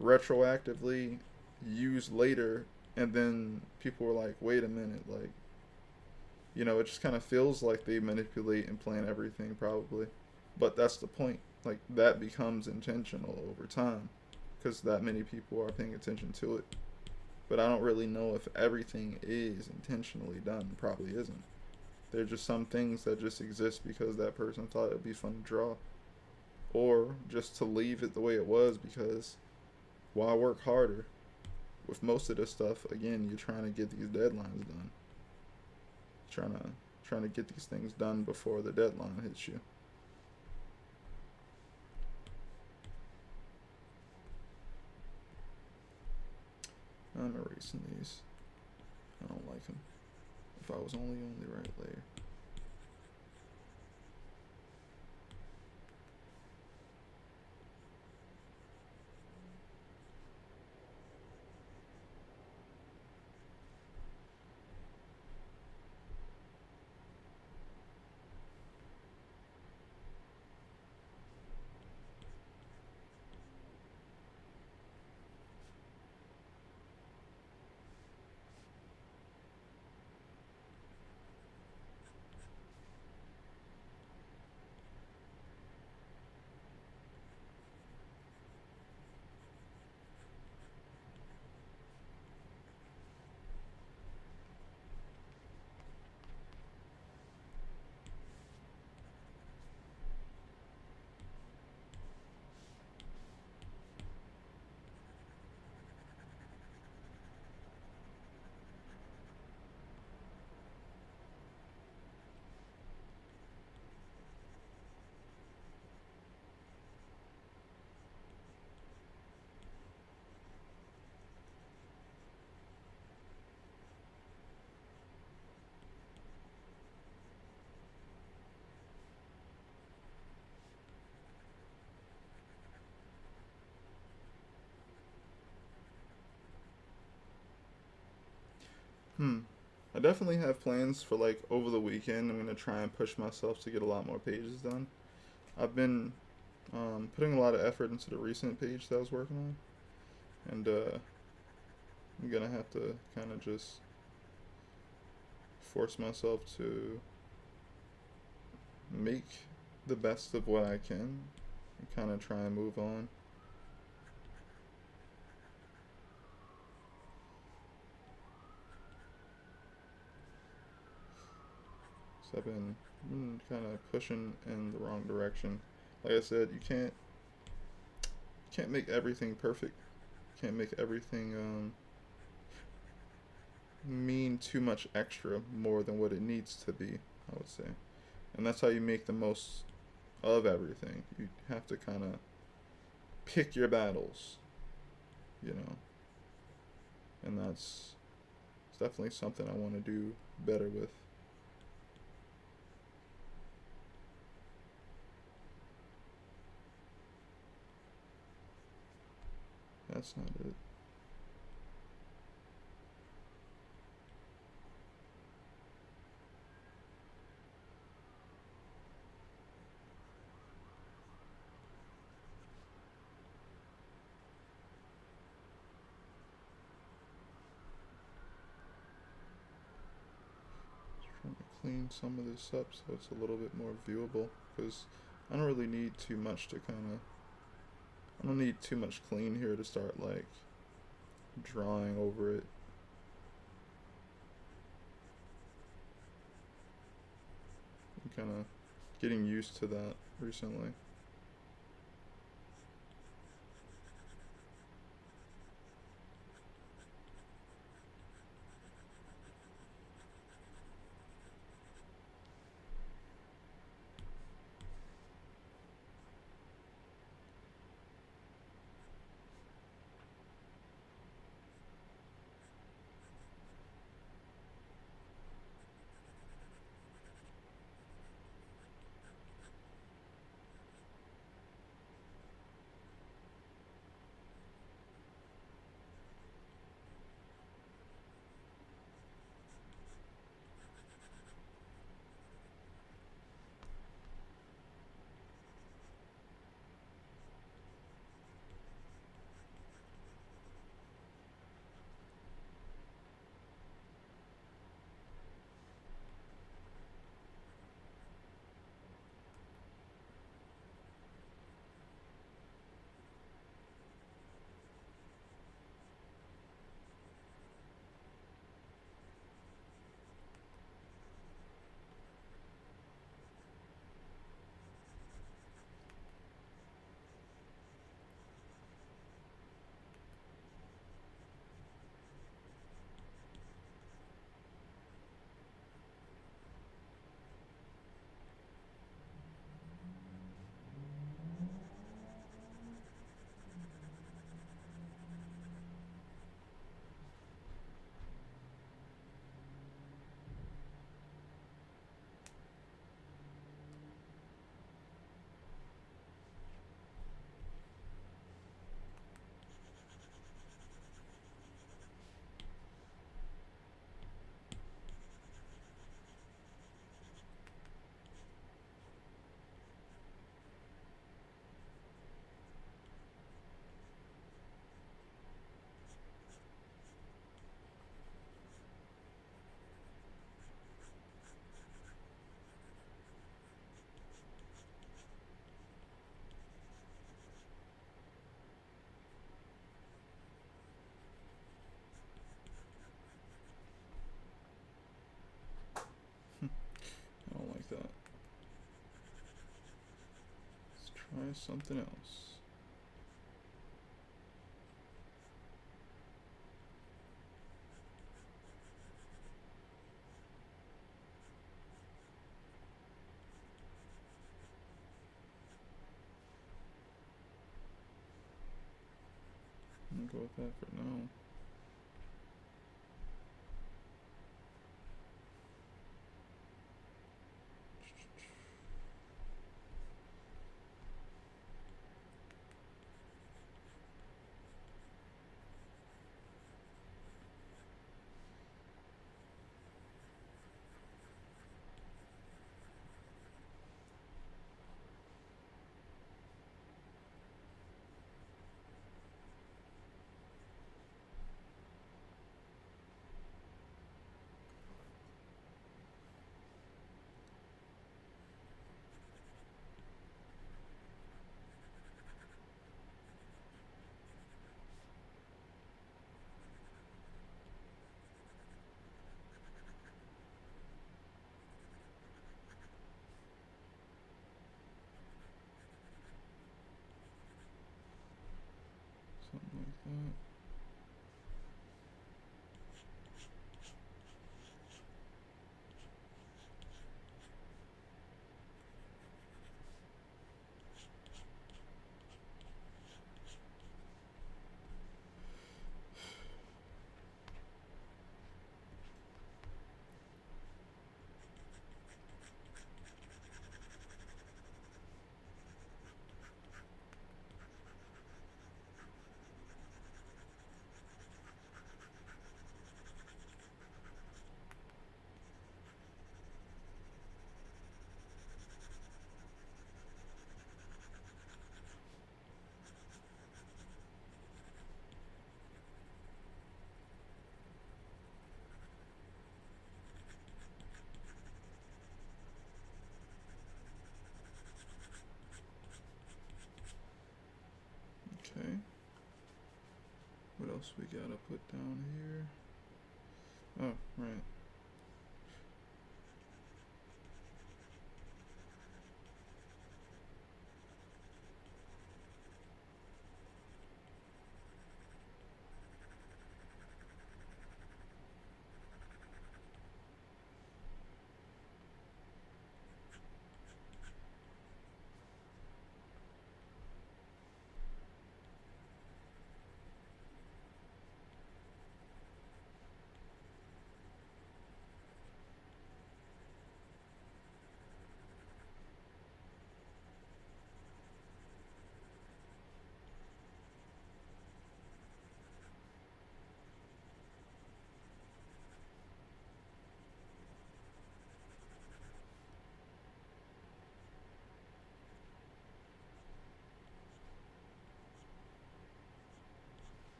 retroactively used later, and then people were like, "Wait a minute!" Like, it just kind of feels like they manipulate and plan everything, probably. But that's the point. Like that becomes intentional over time, because that many people are paying attention to it. But I don't really know if everything is intentionally done. Probably isn't. There are just some things that just exist because that person thought it'd be fun to draw. Or just to leave it the way it was because why work harder? With most of this stuff, again, you're trying to get these deadlines done. Trying to get these things done before the deadline hits you. I'm erasing these. I don't like them. If I was only on the right layer. Hmm. I definitely have plans for like over the weekend. I'm gonna try and push myself to get a lot more pages done. I've been putting a lot of effort into the recent page that I was working on, and I'm gonna have to kind of just force myself to make the best of what I can and kind of try and move on. So I've been kind of pushing in the wrong direction. Like I said, you can't make everything perfect. You can't make everything mean too much extra more than what it needs to be, I would say. And that's how you make the most of everything. You have to kind of pick your battles, you know. And that's it's definitely something I want to do better with. That's not it. Trying to clean some of this up so it's a little bit more viewable because I don't really need too much to kind of I don't need too much clean here to start like drawing over it. I'm kind of getting used to that recently. I don't like that. Let's try something else. I'm gonna go with that for now. Okay. What else we gotta put down here? Oh, right.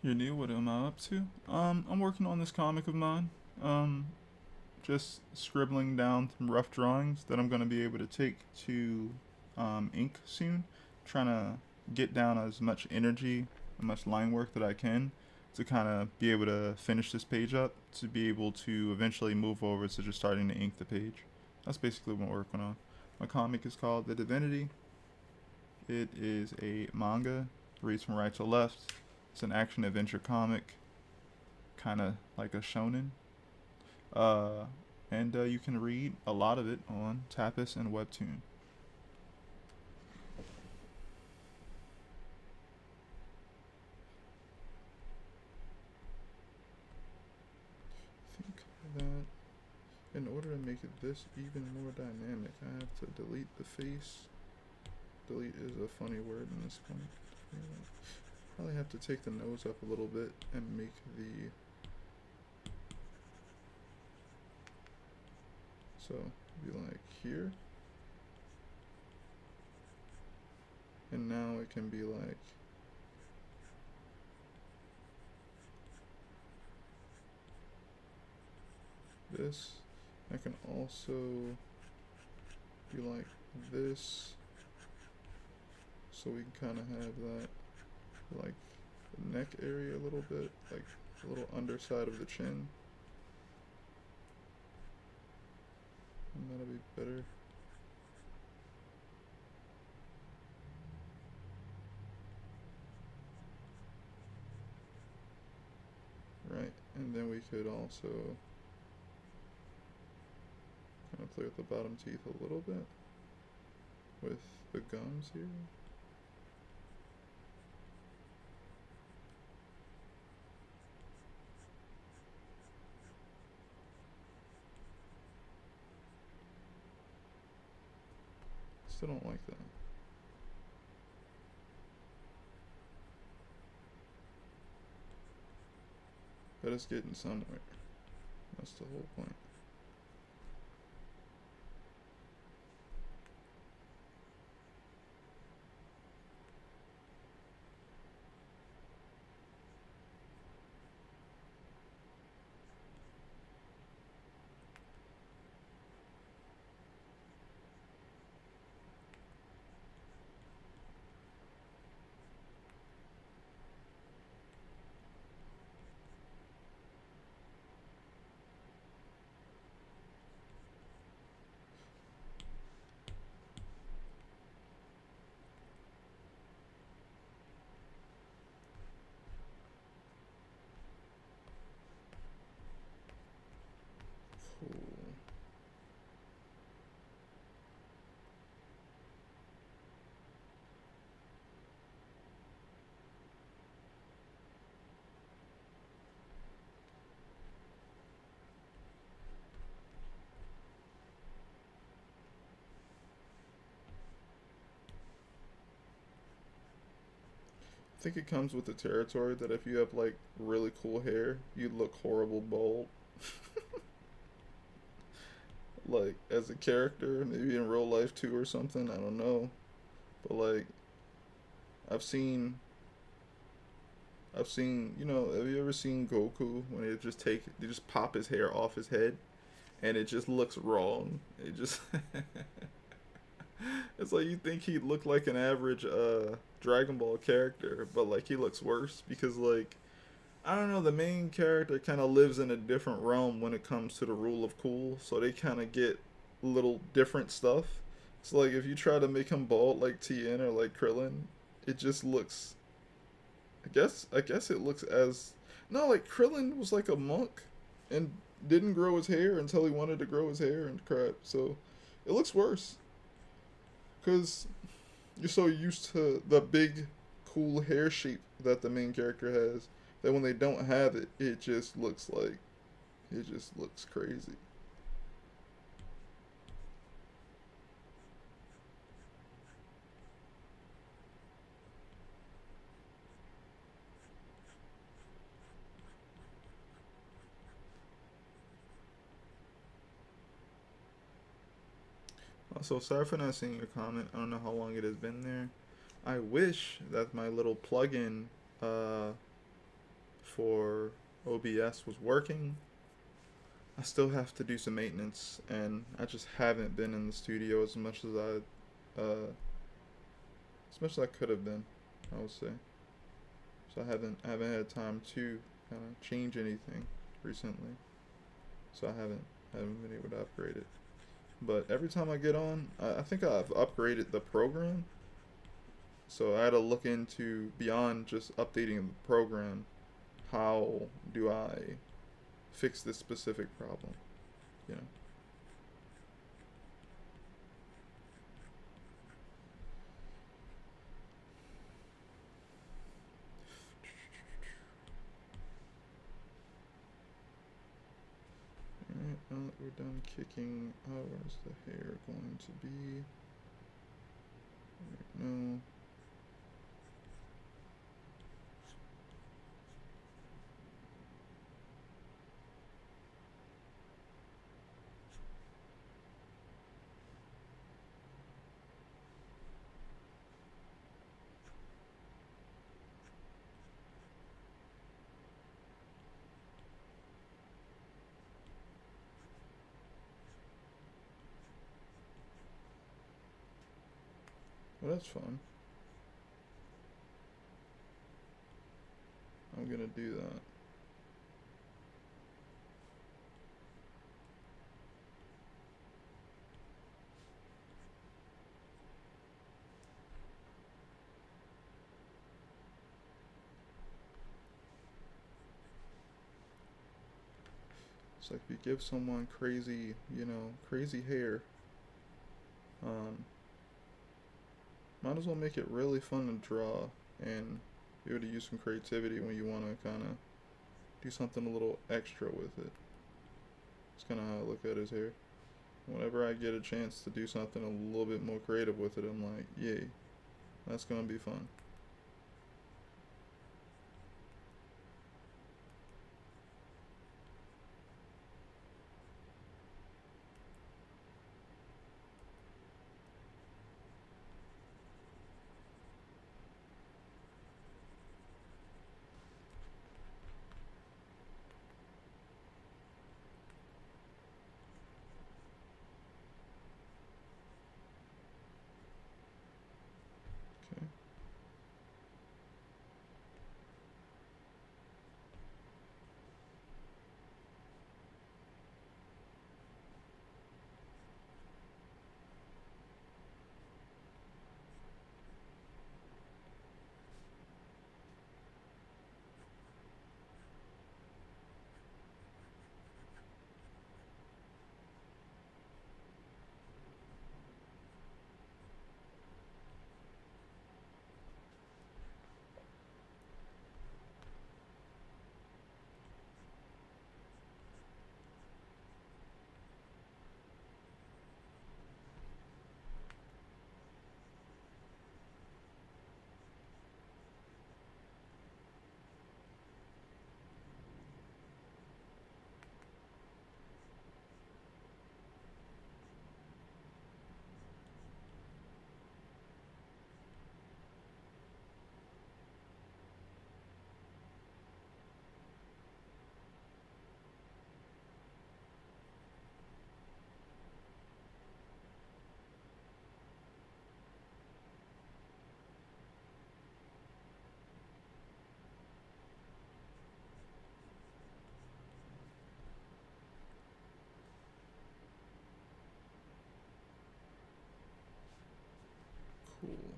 You're new. What am I up to? I'm working on this comic of mine. Um, just scribbling down some rough drawings that I'm gonna be able to take to ink soon. Trying to get down as much energy and much line work that I can to kind of be able to finish this page up to be able to eventually move over to just starting to ink the page. That's basically what I'm working on. My comic is called The Divinity. It is a manga, reads from right to left. It's an action adventure comic, kind of like a shonen. Uh, and you can read a lot of it on Tapas and Webtoon. that. In order to make this even more dynamic, I have to delete the face. Delete is a funny word in this point. Probably have to take the nose up a little bit and make the... So, be like here. And now it can be like... this. I can also be like this, so we can kind of have that like the neck area a little bit, like a little underside of the chin, and that'll be better. Right, and then we could also kind of play with the bottom teeth a little bit with the gums here. Still don't like that. But it's getting somewhere. That's the whole point. Cool. I think it comes with the territory that if you have like really cool hair, you look horrible bald. Like as a character, maybe in real life too or something, I don't know. But like I've seen you know, have you ever seen Goku when they just pop his hair off his head and it just looks wrong. It just it's like you think he'd look like an average Dragon Ball character, but like he looks worse because like I don't know, the main character kind of lives in a different realm when it comes to the rule of cool, so they kind of get little different stuff. So like if you try to make him bald like Tien or like Krillin, it just looks I guess it looks as no, like Krillin was like a monk and didn't grow his hair until he wanted to grow his hair and crap. So it looks worse cuz you're so used to the big cool hair shape that the main character has that when they don't have it, it just looks crazy. Also, sorry for not seeing your comment. I don't know how long it has been there. I wish that my little plugin uh, for OBS was working. I still have to do some maintenance, and I just haven't been in the studio as much as I could have been, I would say. So I haven't had time to kind of change anything recently. So I haven't been able to upgrade it. But every time I get on, I think I've upgraded the program. So I had to look into beyond just updating the program. How do I fix this specific problem? You know. Now that we're done kicking, where's the hair going to be? No. Well, that's fun. I'm gonna do that. It's like if you give someone crazy, crazy hair, um, might as well make it really fun to draw and be able to use some creativity when you want to kind of do something a little extra with it. It's kind of how I look at his hair. Whenever I get a chance to do something a little bit more creative with it, I'm like, yay, that's gonna be fun. Okay. Cool.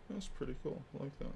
That's pretty cool. I like that.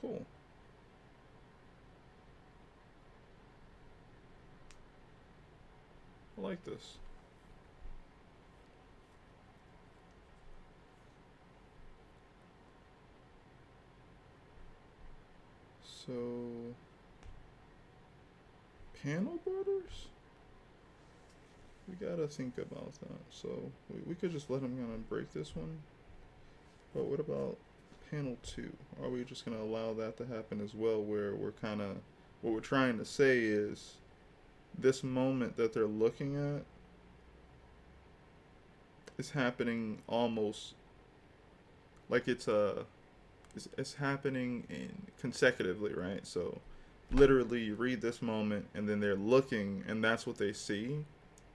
Cool. I like this. So, panel borders? We gotta think about that. So, we could just let him kind of break this one. But what about panel 2? Are we just gonna allow that to happen as well, where we're kind of, what we're trying to say is, this moment that they're looking at is happening almost like it's happening in consecutively, right? So literally you read this moment and then they're looking and that's what they see,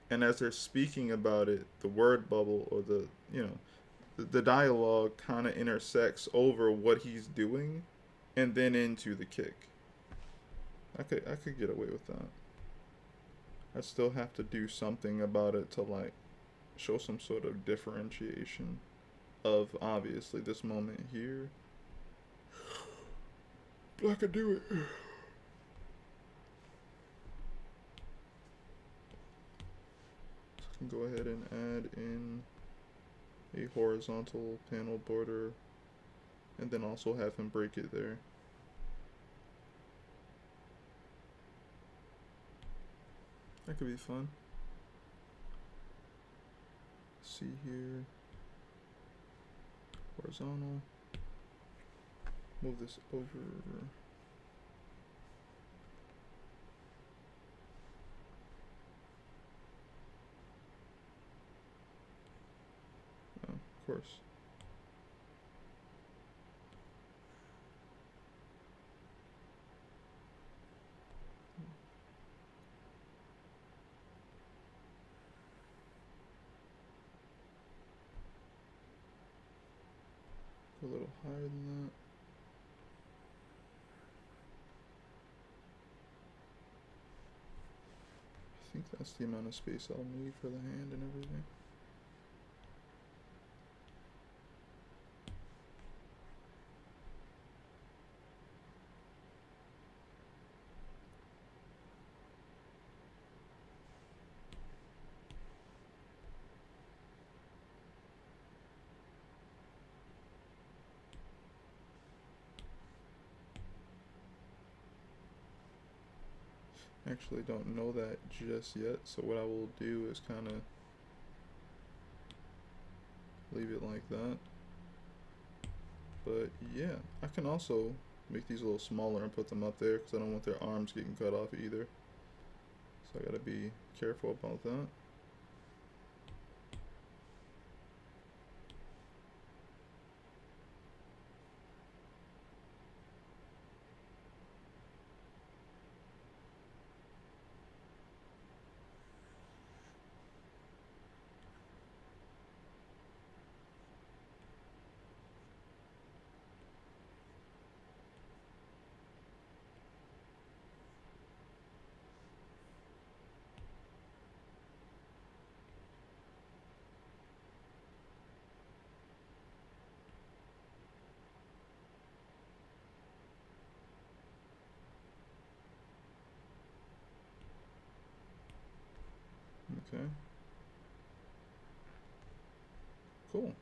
and as they're speaking about it, the word bubble or the, you know, the dialogue kind of intersects over what he's doing and then into the kick. I could get away with that. I still have to do something about it to like show some sort of differentiation of obviously this moment here. But I could do it. So I can go ahead and add in a horizontal panel border and then also have him break it there. That could be fun. See here, horizontal, move this over. Oh, of course. Go a little higher than that. I think that's the amount of space I'll need for the hand and everything. Actually don't know that just yet, so what I will do is kind of leave it like that. But yeah, I can also make these a little smaller and put them up there because I don't want their arms getting cut off either. So I gotta be careful about that. Okay. Cool.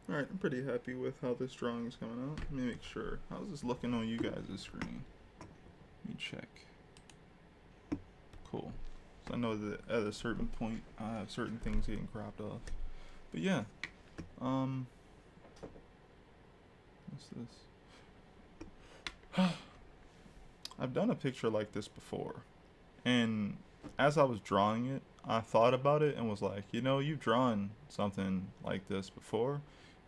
Alright, I'm pretty happy with how this drawing is coming out. Let me make sure. How's this looking on you guys' screen? Let me check. Cool. So I know that at a certain point I have certain things getting cropped off. But yeah. What's this? I've done a picture like this before. And as I was drawing it, I thought about it and was like, you know, you've drawn something like this before.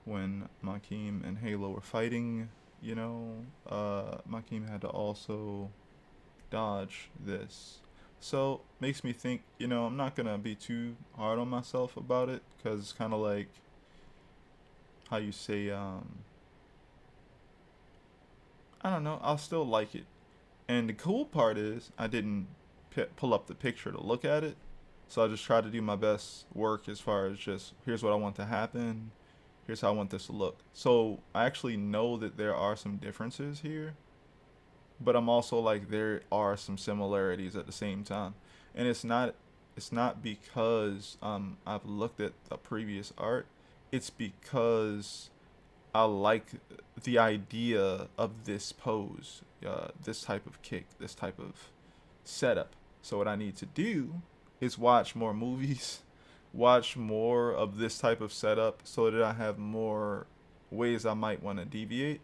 When Makim and Halo were fighting, you know, Makim had to also dodge this. So makes me think, I'm not gonna be too hard on myself about it, because it's kind of like how you say, I don't know, I'll still like it. And the cool part is I didn't pull up the picture to look at it, so I just try to do my best work as far as just here's what I want to happen, here's how I want this to look. So I actually know that there are some differences here, but I'm also like there are some similarities at the same time, and it's not because I've looked at the previous art. It's because I like the idea of this pose, this type of kick, this type of setup. So what I need to do is watch more movies, watch more of this type of setup, so that I have more ways I might want to deviate.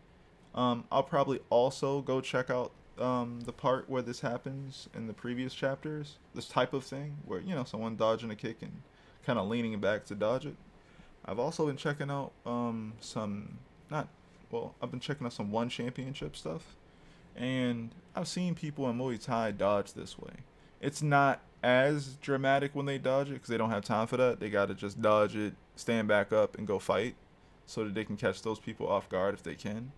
I'll probably also go check out the part where this happens in the previous chapters. This type of thing where someone dodging a kick and kind of leaning back to dodge it. I've also been checking out some not well, I've been checking out some one championship stuff, and I've seen people in Muay Thai dodge this way. It's not as dramatic when they dodge it because they don't have time for that. They got to just dodge it, stand back up, and go fight so that they can catch those people off guard if they can.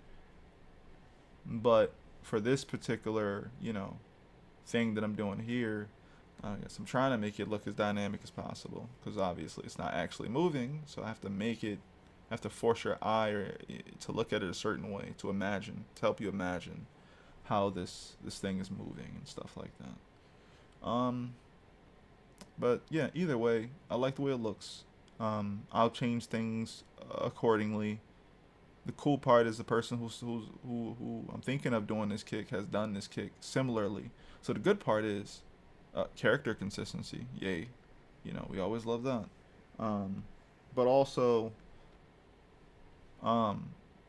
But for this particular, thing that I'm doing here, I guess I'm trying to make it look as dynamic as possible because obviously it's not actually moving. So I have to I have to force your eye to look at it a certain way to help you imagine how this thing is moving and stuff like that. Um, but yeah, either way, I like the way it looks. I'll change things accordingly. The cool part is the person who I'm thinking of doing this kick has done this kick similarly. So the good part is character consistency. Yay, we always love that. Um, but also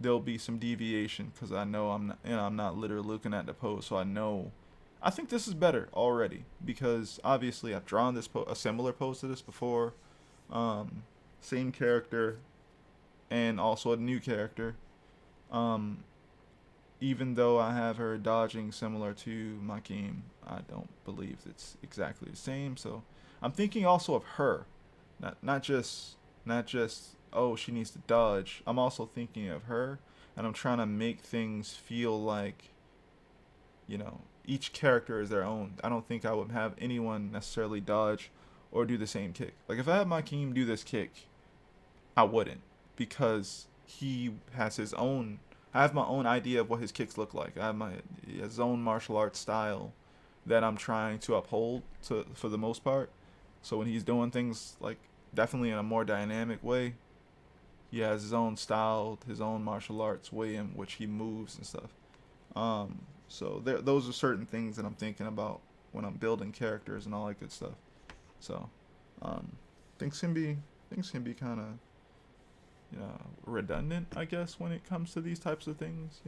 there'll be some deviation because I know I'm not literally looking at the pose, so I know. I think this is better already because obviously I've drawn a similar pose to this before, um, same character and also a new character. Um, Even though I have her dodging similar to my game, I don't believe it's exactly the same. So I'm thinking also of her, not just oh she needs to dodge. I'm also thinking of her, and I'm trying to make things feel like each character is their own. I don't think I would have anyone necessarily dodge or do the same kick. Like if I had my team do this kick, I wouldn't because he has his own. I have my own idea of what his kicks look like. I have his own martial arts style that I'm trying to uphold for the most part. So when he's doing things like definitely in a more dynamic way, he has his own style, his own martial arts way in which he moves and stuff. So those are certain things that I'm thinking about when I'm building characters and all that good stuff. So um, things can be kind of redundant, I guess, when it comes to these types of things.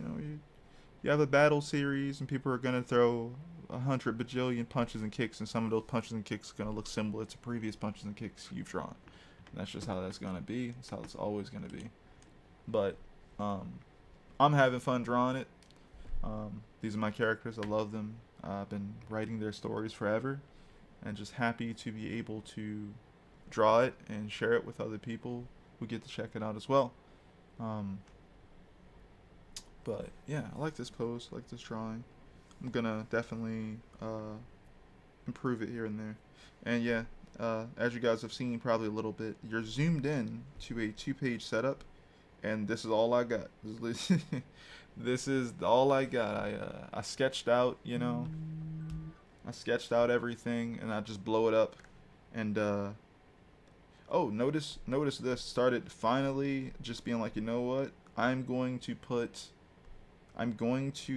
You have a battle series, and people are gonna throw 100 bajillion punches and kicks, and some of those punches and kicks are gonna look similar to previous punches and kicks you've drawn. And that's just how that's gonna be. That's how it's always gonna be. But I'm having fun drawing it. These are my characters. I love them. I've been writing their stories forever, and just happy to be able to draw it and share it with other people who get to check it out as well. Um, but yeah, I like this pose, I like this drawing. I'm gonna definitely improve it here and there. And yeah, as you guys have seen probably a little bit, you're zoomed in to a 2-page setup, and this is all I got. This is all I got. I sketched out, I sketched out everything, and I just blow it up, and oh, notice this started finally just being like, you know what? I'm going to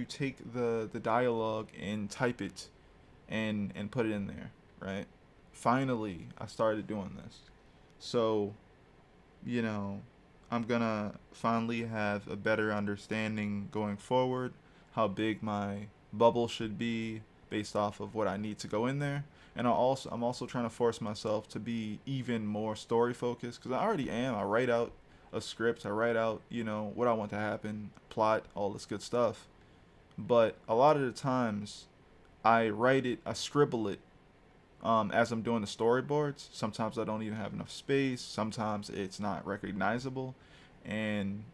take the dialogue and type it and put it in there, right? Finally, I started doing this. So, you know, I'm gonna finally have a better understanding going forward how big my bubble should be based off of what I need to go in there. And I'm also trying to force myself to be even more story focused because I already am. I write out a script. I write out, what I want to happen, plot, all this good stuff. But a lot of the times I write it, I scribble it, as I'm doing the storyboards. Sometimes I don't even have enough space. Sometimes it's not recognizable, and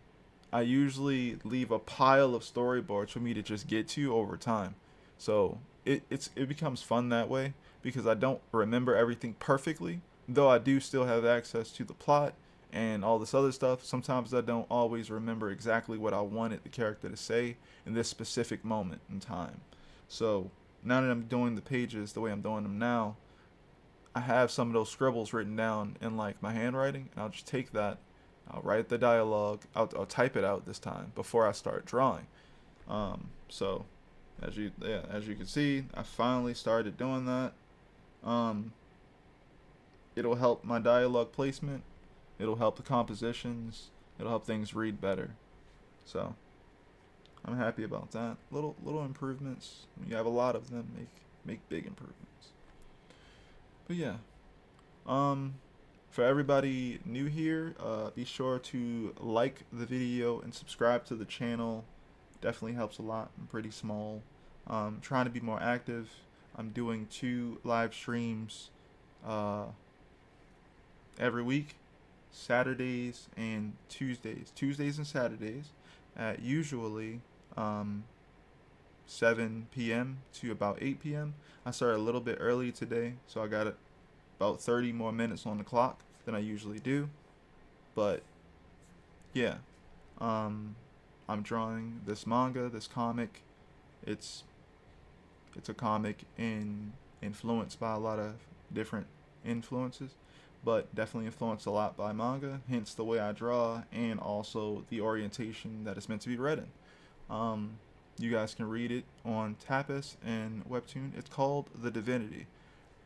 I usually leave a pile of storyboards for me to just get to over time. So it becomes fun that way because I don't remember everything perfectly, though I do still have access to the plot and all this other stuff. Sometimes I don't always remember exactly what I wanted the character to say in this specific moment in time. So now that I'm doing the pages the way I'm doing them now, I have some of those scribbles written down in like my handwriting, and I'll just take that, I'll write the dialogue, I'll type it out this time before I start drawing. So as you can see, I finally started doing that. Um, it'll help my dialogue placement. It'll help the compositions. It'll help things read better. So I'm happy about that. Little improvements. When you have a lot of them, make big improvements. But yeah, for everybody new here, be sure to like the video and subscribe to the channel. Definitely helps a lot. I'm pretty small. Trying to be more active. I'm doing 2 live streams every week, Saturdays and Tuesdays. Tuesdays and Saturdays at usually 7 p.m. to about 8 p.m. I started a little bit early today, so I got about 30 more minutes on the clock than I usually do. But yeah, I'm drawing this manga, this comic. It's a comic influenced by a lot of different influences, but definitely influenced a lot by manga, hence the way I draw and also the orientation that it's meant to be read in. You guys can read it on Tapas and Webtoon. It's called The Divinity.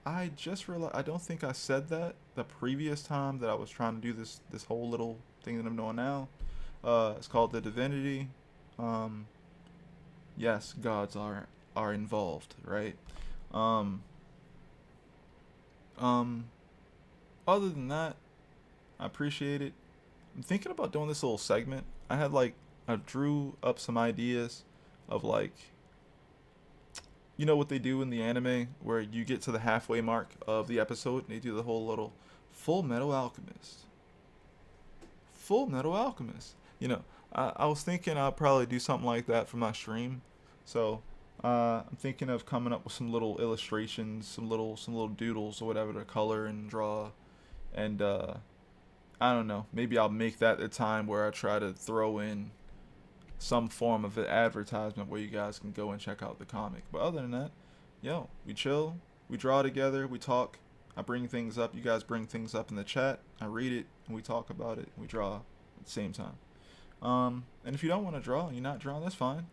I just realized I don't think I said that the previous time that I was trying to do this whole little thing that I'm doing now. It's called The Divinity. Yes, gods are involved, right? Um, Other than that, I appreciate it. I'm thinking about doing this little segment. I drew up some ideas of like, you know what they do in the anime where you get to the halfway mark of the episode and they do the whole little Full Metal Alchemist. Full Metal Alchemist. I was thinking I'll probably do something like that for my stream. So I'm thinking of coming up with some little illustrations, some little doodles or whatever to color and draw, and I don't know. Maybe I'll make that the time where I try to throw in some form of an advertisement where you guys can go and check out the comic. But other than that, yo, we chill, we draw together, we talk. I bring things up, you guys bring things up in the chat. I read it and we talk about it. And we draw at the same time. And if you don't want to draw, you're not drawing. That's fine.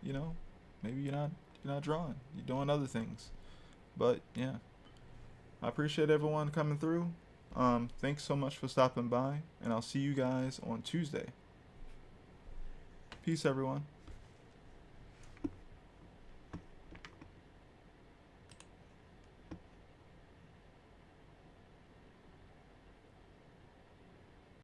Maybe you're not drawing. You're doing other things. But yeah, I appreciate everyone coming through. Thanks so much for stopping by, and I'll see you guys on Tuesday. Peace, everyone.